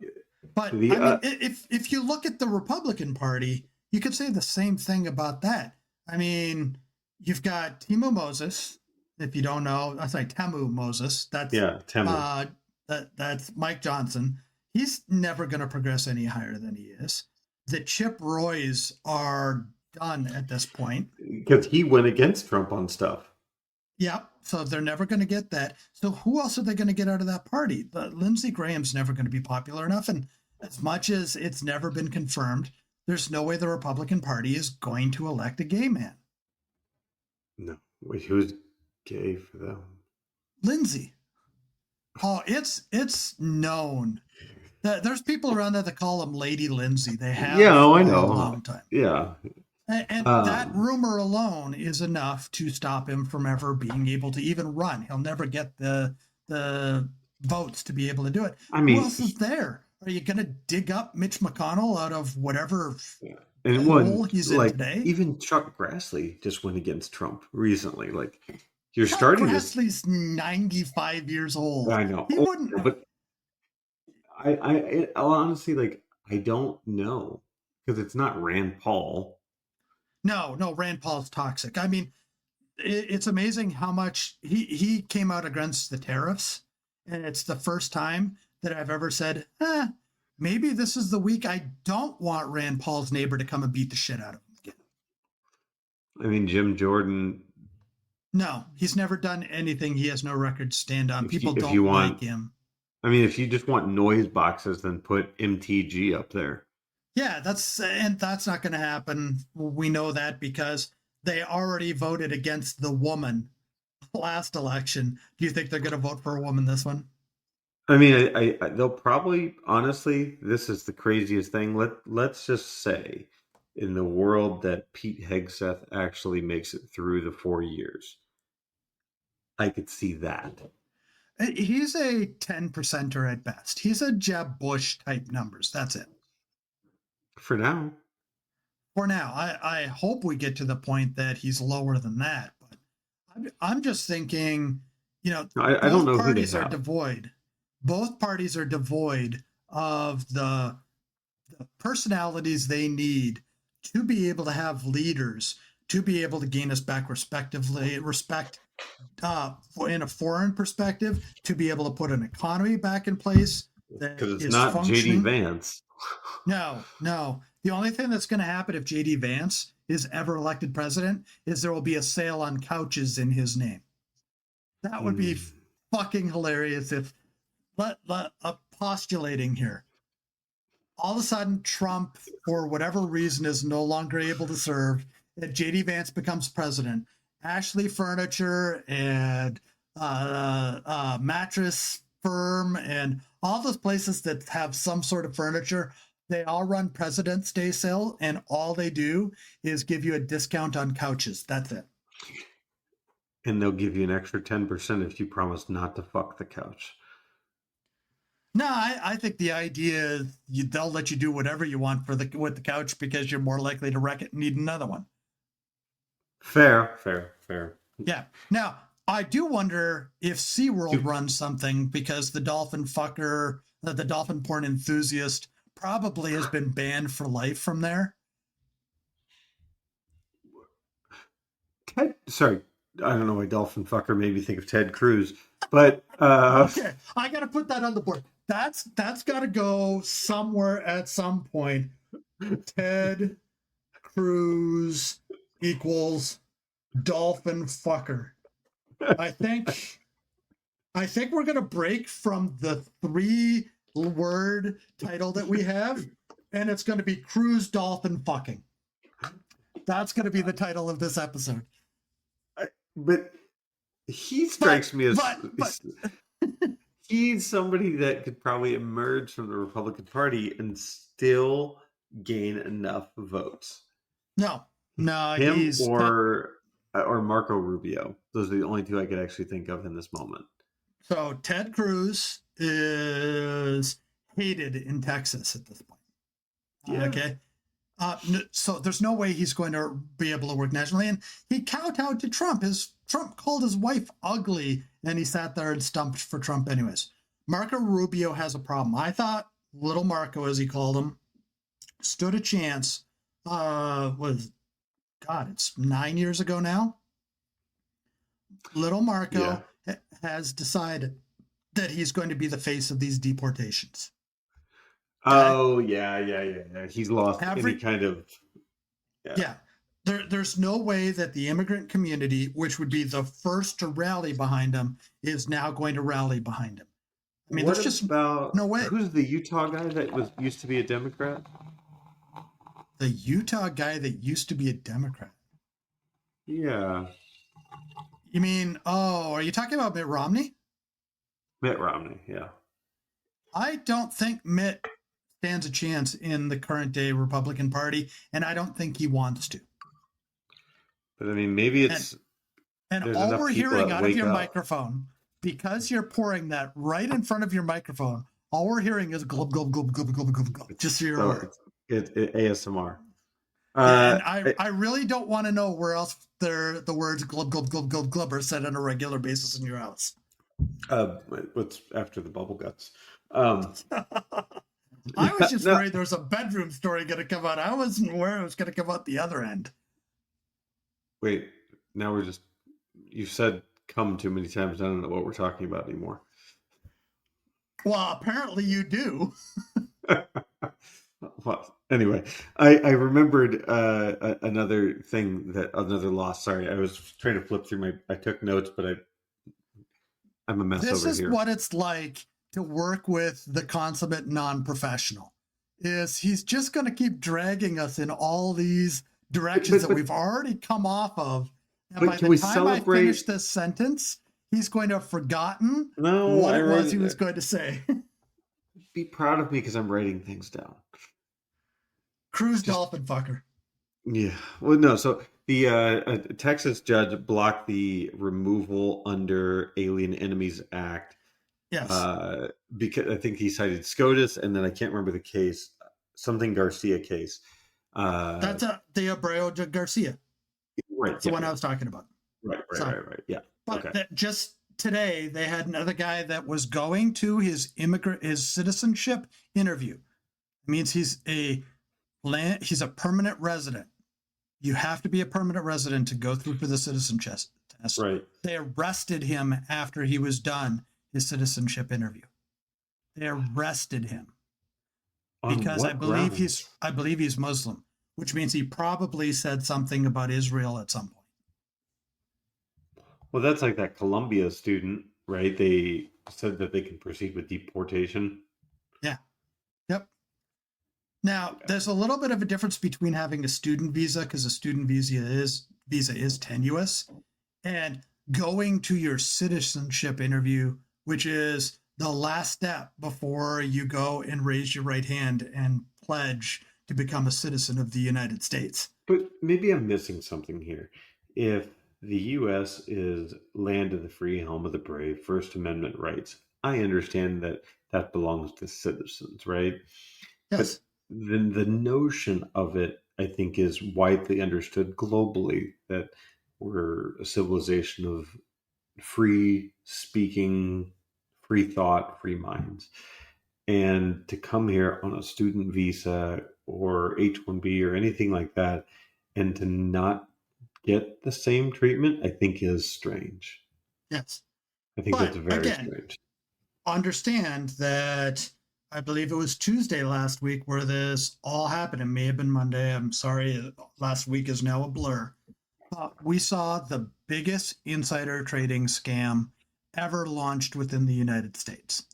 if you look at the Republican Party, you could say the same thing about that. I mean, you've got Timo Moses. If you don't know, Temu Moses. That's Temu. That's Mike Johnson. He's never going to progress any higher than he is. The Chip Roys are done at this point because he went against Trump on stuff. Yeah, so they're never going to get that. So who else are they going to get out of that party? Lindsey Graham's never going to be popular enough, and as much as it's never been confirmed, there's no way the Republican Party is going to elect a gay man. No, wait, who's gay for them? Lindsey. Oh, it's known. There's people around there that call him Lady Lindsey. They have I know. For a long time. Yeah. And that rumor alone is enough to stop him from ever being able to even run. He'll never get the votes to be able to do it. I mean, who else is there? Are you going to dig up Mitch McConnell out of whatever hole he's in today? Even Chuck Grassley just went against Trump recently. Like, you're Chuck starting Grassley's 95 years old. I know. He wouldn't. But I honestly, I don't know, because it's not Rand Paul. No, Rand Paul's toxic. I mean, it's amazing how much he came out against the tariffs, and it's the first time that I've ever said, maybe this is the week I don't want Rand Paul's neighbor to come and beat the shit out of him again. I mean, Jim Jordan. No, he's never done anything. He has no record to stand on. People don't like him. I mean, if you just want noise boxes, then put MTG up there. Yeah, that's not going to happen. We know that because they already voted against the woman last election. Do you think they're going to vote for a woman this one? I mean, I they'll probably, honestly, this is the craziest thing. Let's just say, in the world that Pete Hegseth actually makes it through the 4 years, I could see that. He's a 10%er at best. He's a Jeb Bush type numbers. That's it. For now. I hope we get to the point that he's lower than that. But I'm just thinking, I don't know who they have. Both parties are devoid of the personalities they need to be able to have leaders, to be able to gain us back respect in a foreign perspective, to be able to put an economy back in place. Because it's not JD Vance. No. The only thing that's going to happen if JD Vance is ever elected president is there will be a sale on couches in his name. That would be fucking hilarious if, postulating here. All of a sudden, Trump, for whatever reason, is no longer able to serve, and JD Vance becomes president. Ashley Furniture and Mattress Firm and all those places that have some sort of furniture, they all run President's Day sale, and all they do is give you a discount on couches. That's it. And they'll give you an extra 10% if you promise not to fuck the couch. No, I think the idea is they'll let you do whatever you want with the couch because you're more likely to wreck it and need another one. Fair. Yeah. Now, I do wonder if SeaWorld runs something, because the dolphin fucker, the dolphin porn enthusiast, probably has been banned for life from there. Sorry, I don't know why dolphin fucker made me think of Ted Cruz, but okay, I got to put that on the board. That's got to go somewhere at some point. Ted Cruz equals dolphin fucker. I think we're gonna break from the 3-word title that we have, and it's going to be Cruz dolphin fucking. That's going to be the title of this episode. But he strikes me as he's somebody that could probably emerge from the Republican Party and still gain enough votes. No, him or Marco Rubio. Those are the only two I could actually think of in this moment. So Ted Cruz is hated in Texas at this point. Yeah. Okay. So there's no way he's going to be able to work nationally. And he kowtowed to Trump. Trump called his wife ugly, and he sat there and stumped for Trump anyways. Marco Rubio has a problem. I thought little Marco, as he called him, stood a chance. It's 9 years ago now. Little Marco has decided that he's going to be the face of these deportations. Okay? Oh, yeah. He's lost any kind of... Yeah. There's no way that the immigrant community, which would be the first to rally behind him, is now going to rally behind him. I mean, there's just no way. Who's the Utah guy that used to be a Democrat? The Utah guy that used to be a Democrat? Yeah. You mean, are you talking about Mitt Romney? Mitt Romney, yeah. I don't think Mitt stands a chance in the current day Republican Party, and I don't think he wants to. But I mean, maybe it's... And all we're hearing out of your microphone, because you're pouring that right in front of your microphone, all we're hearing is glub, glub, glub, glub, glub, glub, glub, just so you're aware. It's ASMR. And I really don't want to know where else the words glub, glub, glub, glub, glub are said on a regular basis in your house. What's after the bubble guts? I was just worried there was a bedroom story going to come out. I wasn't aware it was going to come out the other end. Wait, now you've said come too many times. I don't know what we're talking about anymore. Well, apparently you do. Well, anyway, I remembered another loss. Sorry, I was trying to flip through I took notes, but I'm a mess over here. This is what it's like to work with the consummate non-professional. He's just going to keep dragging us in all these directions that we've already come off of. And by the time I finish this sentence, he's going to have forgotten what it was he was going to say. Be proud of me because I'm writing things down. Cruz dolphin fucker. Yeah. Well, no. So the Texas judge blocked the removal under Alien Enemies Act. Yes. Because I think he cited SCOTUS, and then I can't remember the case, something Garcia case. That's the Abreu de Garcia. Right. That's the one I was talking about. Right. Yeah. But just today, they had another guy that was going to his citizenship interview. It means he's a permanent resident. You have to be a permanent resident to go through for the citizenship test. Right. They arrested him after he was done his citizenship interview. They arrested him because I believe he's Muslim, which means he probably said something about Israel at some point. Well, that's like that Columbia student, right? They said that they can proceed with deportation. Yeah. Yep. Now, there's a little bit of a difference between having a student visa, because a student visa is tenuous, and going to your citizenship interview, which is the last step before you go and raise your right hand and pledge to become a citizen of the United States. But maybe I'm missing something here. If the U.S. is land of the free, home of the brave, First Amendment rights, I understand that that belongs to citizens, right? But Yes. then the notion of it, I think, is widely understood globally that we're a civilization of free speaking, free thought, free minds. And to come here on a student visa or H-1B or anything like that, and to not get the same treatment, I think is strange. Yes. I think that's But very again, strange. understand that I believe it was Tuesday last week where this all happened. It may have been Monday. I'm sorry. Last week is now a blur. We saw the biggest insider trading scam ever launched within the United States.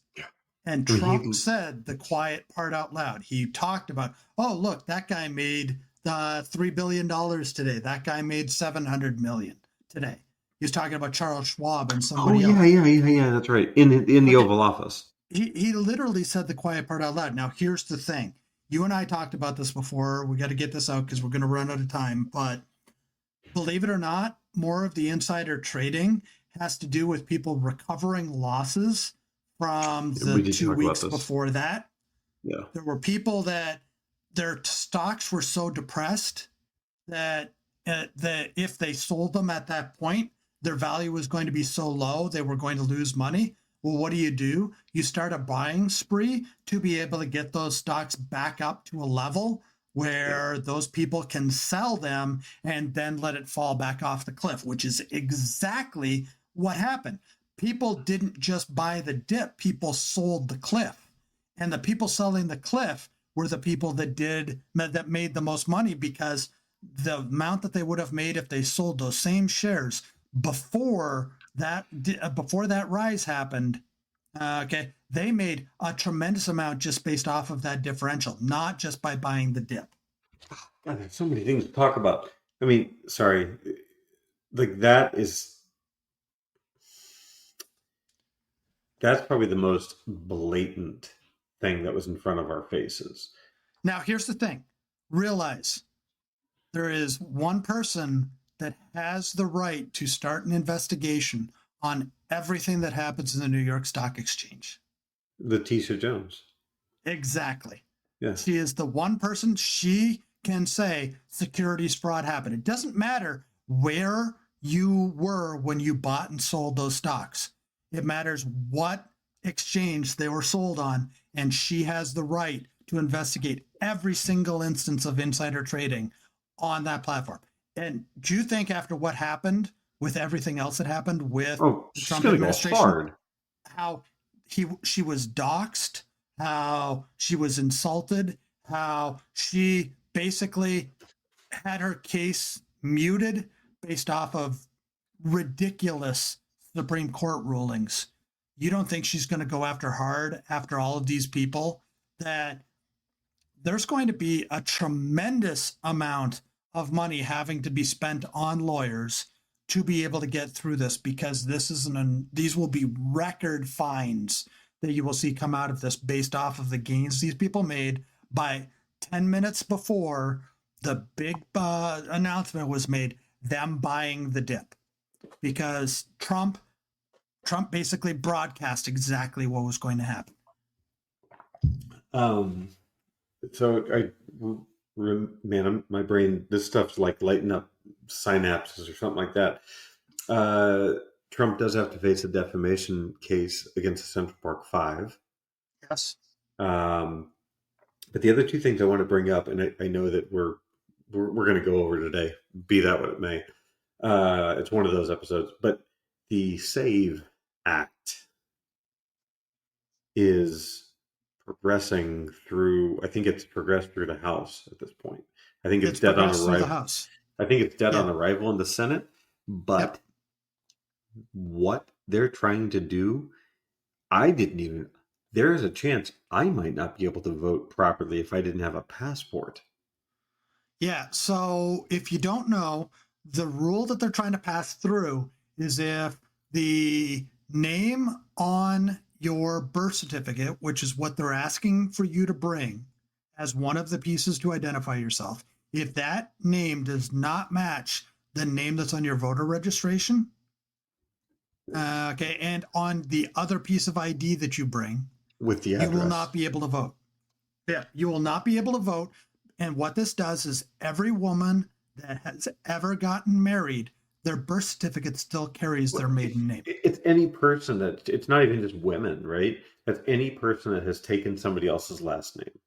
And I mean, Trump said the quiet part out loud. He talked about, oh, look, that guy made $3 billion today. That guy made 700 million today. He was talking about Charles Schwab and oh somebody yeah, else. yeah, that's right. In the Okay. Oval Office. He literally said the quiet part out loud. Now, here's the thing. You and I talked about this before. We got to get this out because we're going to run out of time. But believe it or not, more of the insider trading has to do with people recovering losses from We the did two talk about weeks this. before that. Yeah. There were people that their stocks were so depressed that if they sold them at that point, their value was going to be so low they were going to lose money. Well, what do? You start a buying spree to be able to get those stocks back up to a level Yeah. where those people can sell them and then let it fall back off the cliff, which is exactly what happened. People didn't just buy the dip, people sold the cliff. And the people selling the cliff were the people that made the most money, because the amount that they would have made if they sold those same shares before that rise happened, okay, they made a tremendous amount just based off of that differential, not just by buying the dip. God, there's so many things to talk about. I mean, sorry, like that's probably the most blatant thing that was in front of our faces. Now, here's the thing. Realize there is one person that has the right to start an investigation on everything that happens in the New York Stock Exchange. Letitia Jones. Exactly. Yeah. She is the one person. She can say securities fraud happened. It doesn't matter where you were when you bought and sold those stocks. It matters what exchange they were sold on. And she has the right to investigate every single instance of insider trading on that platform. And do you think, after what happened with everything else that happened with Oh, the she's Trump gonna go administration, hard. how she was doxxed, how she was insulted, how she basically had her case muted based off of ridiculous Supreme Court rulings? You don't think she's going to go after hard after all of these people? That there's going to be a tremendous amount of money having to be spent on lawyers to be able to get through this, because these will be record fines that you will see come out of this based off of the gains these people made by 10 minutes before the big announcement was made, them buying the dip, because Trump basically broadcast exactly what was going to happen. Um, so man, my brain, this stuff's like lighting up synapses or something like that. Trump does have to face a defamation case against the Central Park Five. Yes. But the other two things I want to bring up, and I know that we're going to go over today, be that what it may. It's one of those episodes, but the SAVE Act is progressing through. I think it's progressed through the House at this point. I think it's dead on progressed through the arrival. House. I think it's dead Yeah. on arrival in the Senate, but Yep. what they're trying to do, I didn't even. There is a chance I might not be able to vote properly if I didn't have a passport. Yeah. So if you don't know, the rule that they're trying to pass through is if the name on your birth certificate, which is what they're asking for you to bring as one of the pieces to identify yourself, if that name does not match the name that's on your voter registration, okay, and on the other piece of ID that you bring, With the you will address. not be able to vote. Yeah, you will not be able to vote. And what this does is every woman that has ever gotten married, their birth certificate still carries their maiden name. It's any person that, it's not even just women, right? That's any person that has taken somebody else's last name.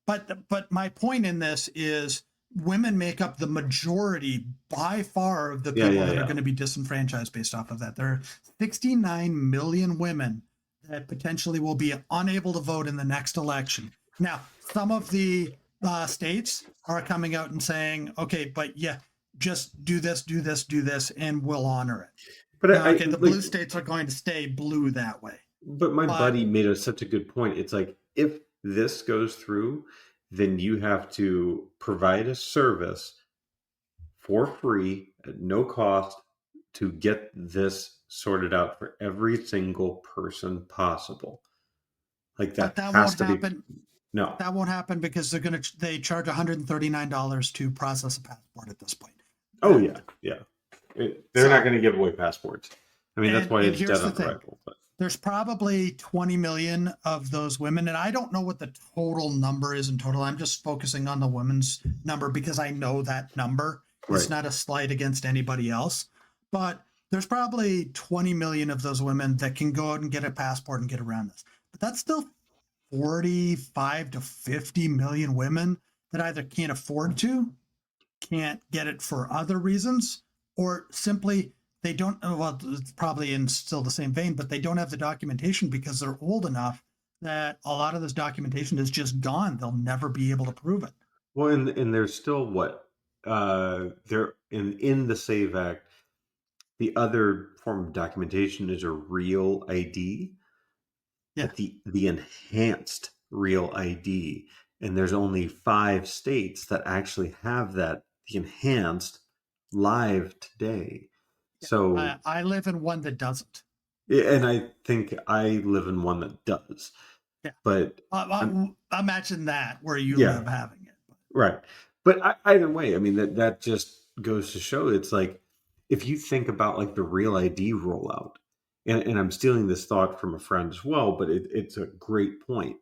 But my point in this is women make up the majority by far of the Yeah, people yeah, that are yeah. going to be disenfranchised based off of that. There are 69 million women that potentially will be unable to vote in the next election. Now, some of the states are coming out and saying, okay, but yeah, just do this, do this, do this, and we'll honor it. But I Okay, the like, blue states are going to stay blue that way. but my But buddy made such a good point. It's like, if this goes through, then you have to provide a service for free at no cost to get this sorted out for every single person possible. Like, but that that has won't to be. happen. No. That won't happen because they charge $139 to process a passport at this point. Oh yeah, yeah. They're not So going to give away passports. I mean, that's why and it's here's dead the on thing. arrival. But There's probably 20 million of those women, and I don't know what the total number is in total. I'm just focusing on the women's number because I know that number. It's right. not a slight against anybody else, but there's probably 20 million of those women that can go out and get a passport and get around this. But that's still 45 to 50 million women that either can't afford to, can't get it for other reasons, or simply they don't. Well, it's probably in still the same vein, but they don't have the documentation because they're old enough that a lot of this documentation is just gone. They'll never be able to prove it. Well, and there's still what there in the Save Act. The other form of documentation is a real ID, Yeah. but the enhanced real ID, and there's only 5 states that actually have that, the enhanced, live today. Yeah. So, I live in one that doesn't. and I think I live in one that does, Yeah. but Imagine that where you yeah, live having it. right. But either way, I mean, that just goes to show, it's like, if you think about like the real ID rollout, and I'm stealing this thought from a friend as well, but it's a great point.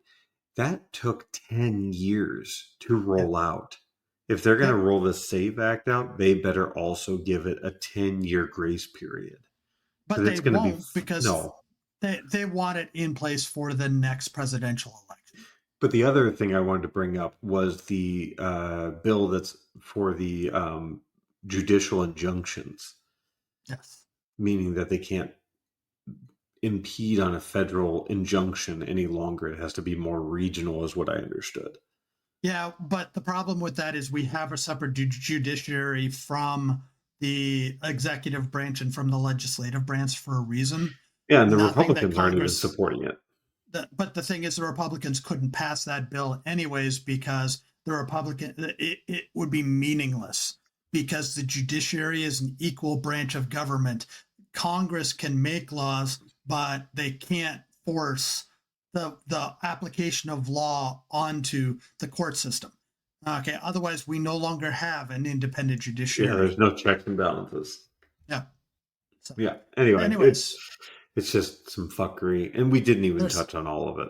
That took 10 years to Yeah. roll out. If they're going to Yep. roll the SAVE Act out, they better also give it a 10-year grace period. But Because they it's going to be, won't because no. they want it in place for the next presidential election. But the other thing I wanted to bring up was the bill that's for the judicial injunctions, Yes. meaning that they can't impede on a federal injunction any longer. It has to be more regional, is what I understood. Yeah, but the problem with that is we have a separate judiciary from the executive branch and from the legislative branch for a reason. Yeah, and the Nothing that Republicans aren't even Congress, supporting it. but the thing is, the Republicans couldn't pass that bill anyways because it would be meaningless because the judiciary is an equal branch of government. Congress can make laws, but they can't force the application of law onto the court system. Okay, otherwise we no longer have an independent Yeah, judiciary. there's no checks and balances. Yeah. So, Yeah. Anyway, anyways, it's just some fuckery, and we didn't even there's touch on all of it.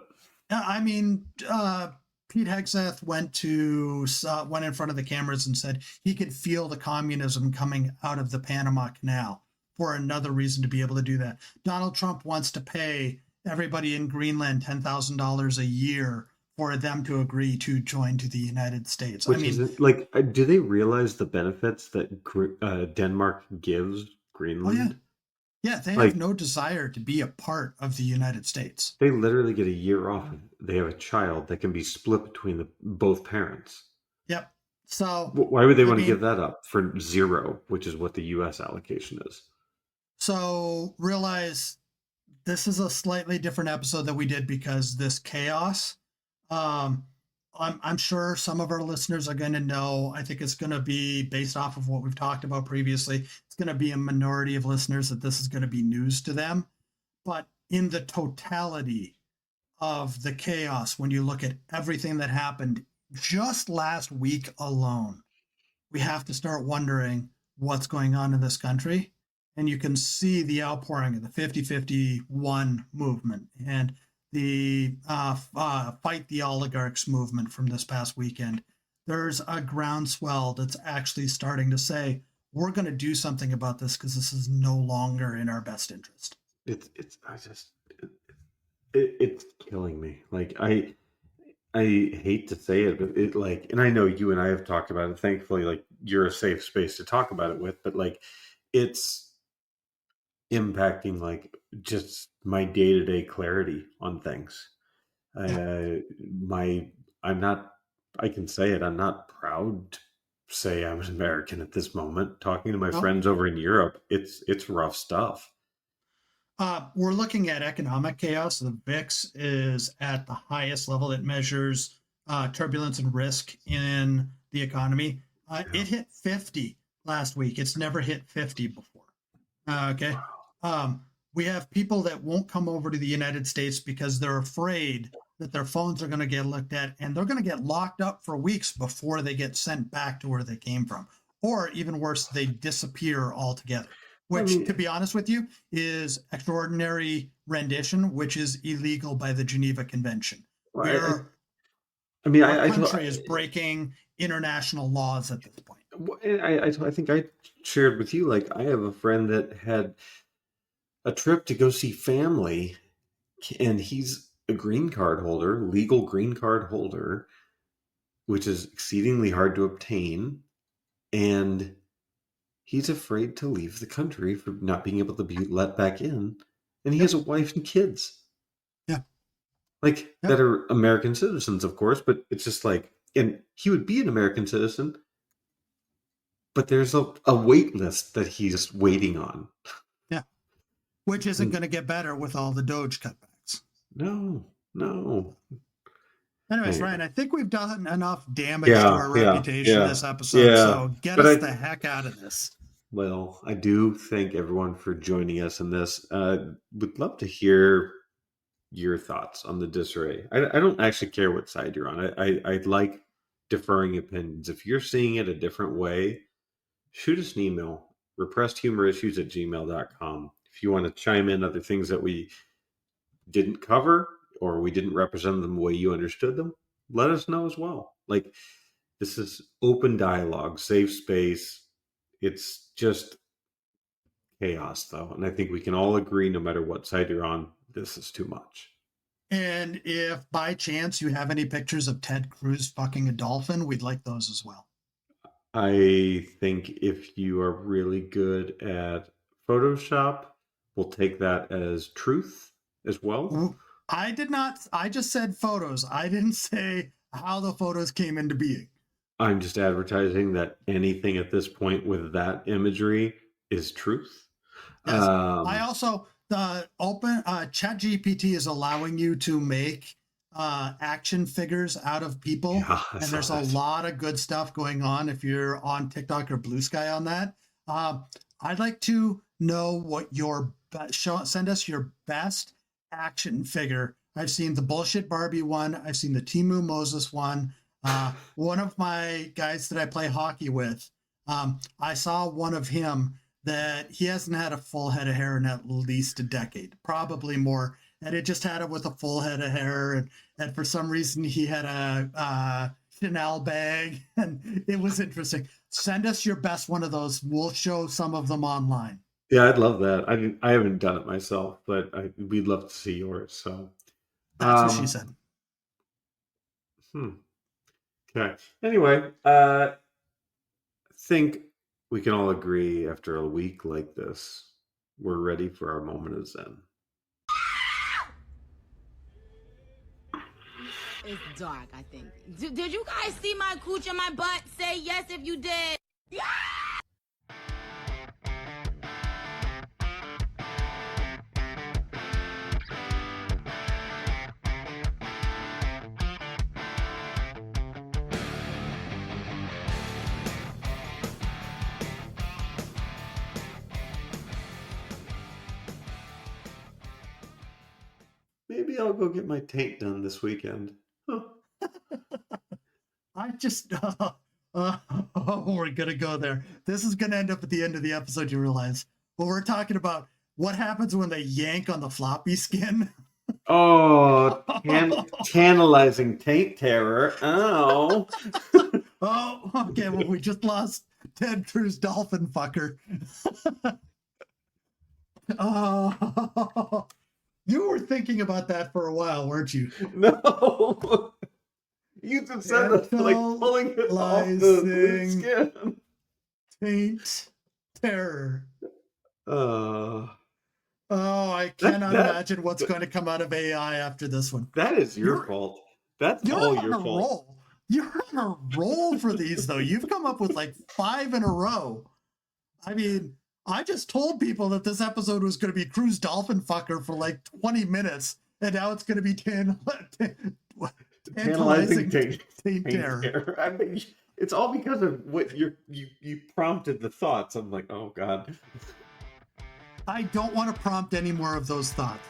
I mean, Pete Hegseth went in front of the cameras and said he could feel the communism coming out of the Panama Canal for another reason to be able to do that. Donald Trump wants to pay everybody in Greenland $10,000 a year for them to agree to join to the United States. Which I mean, is like, do they realize the benefits that Denmark gives oh yeah, Greenland? yeah, they have Like, no desire to be a part of the United States. they literally get a year off. They have a child that can be split between both parents. Yep. So, Why would they I want to give mean, that up for zero, which is what the U.S. allocation is? So realize this is a slightly different episode that we did because this chaos. Um, I'm sure some of our listeners are going to know. I think it's going to be based off of what we've talked about previously. It's going to be a minority of listeners that this is going to be news to them. But in the totality of the chaos, when you look at everything that happened just last week alone, we have to start wondering what's going on in this country. And you can see the outpouring of the 50-51 movement and the fight the oligarchs movement from this past weekend. There's a groundswell that's actually starting to say, we're going to do something about this because this is no longer in our best interest. It's killing me. Like I hate to say it, but it like, and I know you and I have talked about it. Thankfully, like you're a safe space to talk about it with, but like it's impacting like just my day-to-day clarity on things. Yeah. I'm not, I can say it, I'm not proud to say I'm an American at this moment. Talking to my No. friends over in Europe, it's rough stuff. We're looking at economic chaos. The VIX is at the highest level. It measures turbulence and risk in the economy. It hit 50 last week. It's never hit 50 before. Okay. We have people that won't come over to the United States because they're afraid that their phones are going to get looked at and they're going to get locked up for weeks before they get sent back to where they came from. Or even worse, they disappear altogether, which, to be honest with you, is extraordinary rendition, which is illegal by the Geneva Convention. Our country is breaking international laws at this point. I think I shared with you, like I have a friend that had a trip to go see family, and he's a green card holder, legal green card holder, which is exceedingly hard to obtain, and he's afraid to leave the country for not being able to be let back in, and he has a wife and kids. Yeah. Like that are American citizens, of course, but it's just like, and he would be an American citizen, but there's a wait list that he's waiting on. Yeah. Which isn't going to get better with all the Doge cutbacks. No. Anyways, Ryan, I think we've done enough damage to our reputation this episode, so get us the heck out of this. Well, I do thank everyone for joining us in this. Would love to hear your thoughts on the disarray. I don't actually care what side you're on. I like deferring opinions. If you're seeing it a different way, shoot us an email, repressedhumorissues@gmail.com. If you want to chime in other things that we didn't cover or we didn't represent them the way you understood them, let us know as well. Like, this is open dialogue, safe space. It's just chaos, though. And I think we can all agree, no matter what side you're on, this is too much. And if by chance you have any pictures of Ted Cruz fucking a dolphin, we'd like those as well. I think if you are really good at Photoshop, we'll take that as truth as well. I did not. I just said photos. I didn't say how the photos came into being. I'm just advertising that anything at this point with that imagery is truth. Yes. I also, ChatGPT is allowing you to make action figures out of people. Yeah, and there's a lot of good stuff going on if you're on TikTok or Blue Sky on that. I'd like to know what send us your best action figure. I've seen the bullshit Barbie one. I've seen the Timu Moses one. One of my guys that I play hockey with, I saw one of him that he hasn't had a full head of hair in at least a decade, probably more. And it just had it with a full head of hair. And for some reason he had a Chanel bag, and it was interesting. Send us your best one of those. We'll show some of them online. Yeah, I'd love that. I haven't done it myself, but we'd love to see yours. So that's what she said. Okay. Anyway, I think we can all agree after a week like this, we're ready for our moment of zen. It's dark, I think. Did you guys see my cooch and my butt? Say yes if you did. Yeah! Maybe I'll go get my taint done this weekend. Huh. I just, we're going to go there. This is going to end up at the end of the episode, you realize. But we're talking about what happens when they yank on the floppy skin. Oh, tantalizing taint terror. Oh. Oh, okay. Well, we just lost Ted Cruz dolphin fucker. Oh, you were thinking about that for a while, weren't you? No. You just said that, like pulling it off the skin. Taint terror. Oh, I cannot imagine what's going to come out of AI after this one. That is your fault. That's all your fault. Roll. You're on a roll for these, though. You've come up with like 5 in a row. I mean, I just told people that this episode was going to be Cruz Dolphin Fucker for like 20 minutes, and now it's going to be Tantalizing Taint Terror. I mean, it's all because of what you prompted the thoughts. I'm like, oh God. I don't want to prompt any more of those thoughts.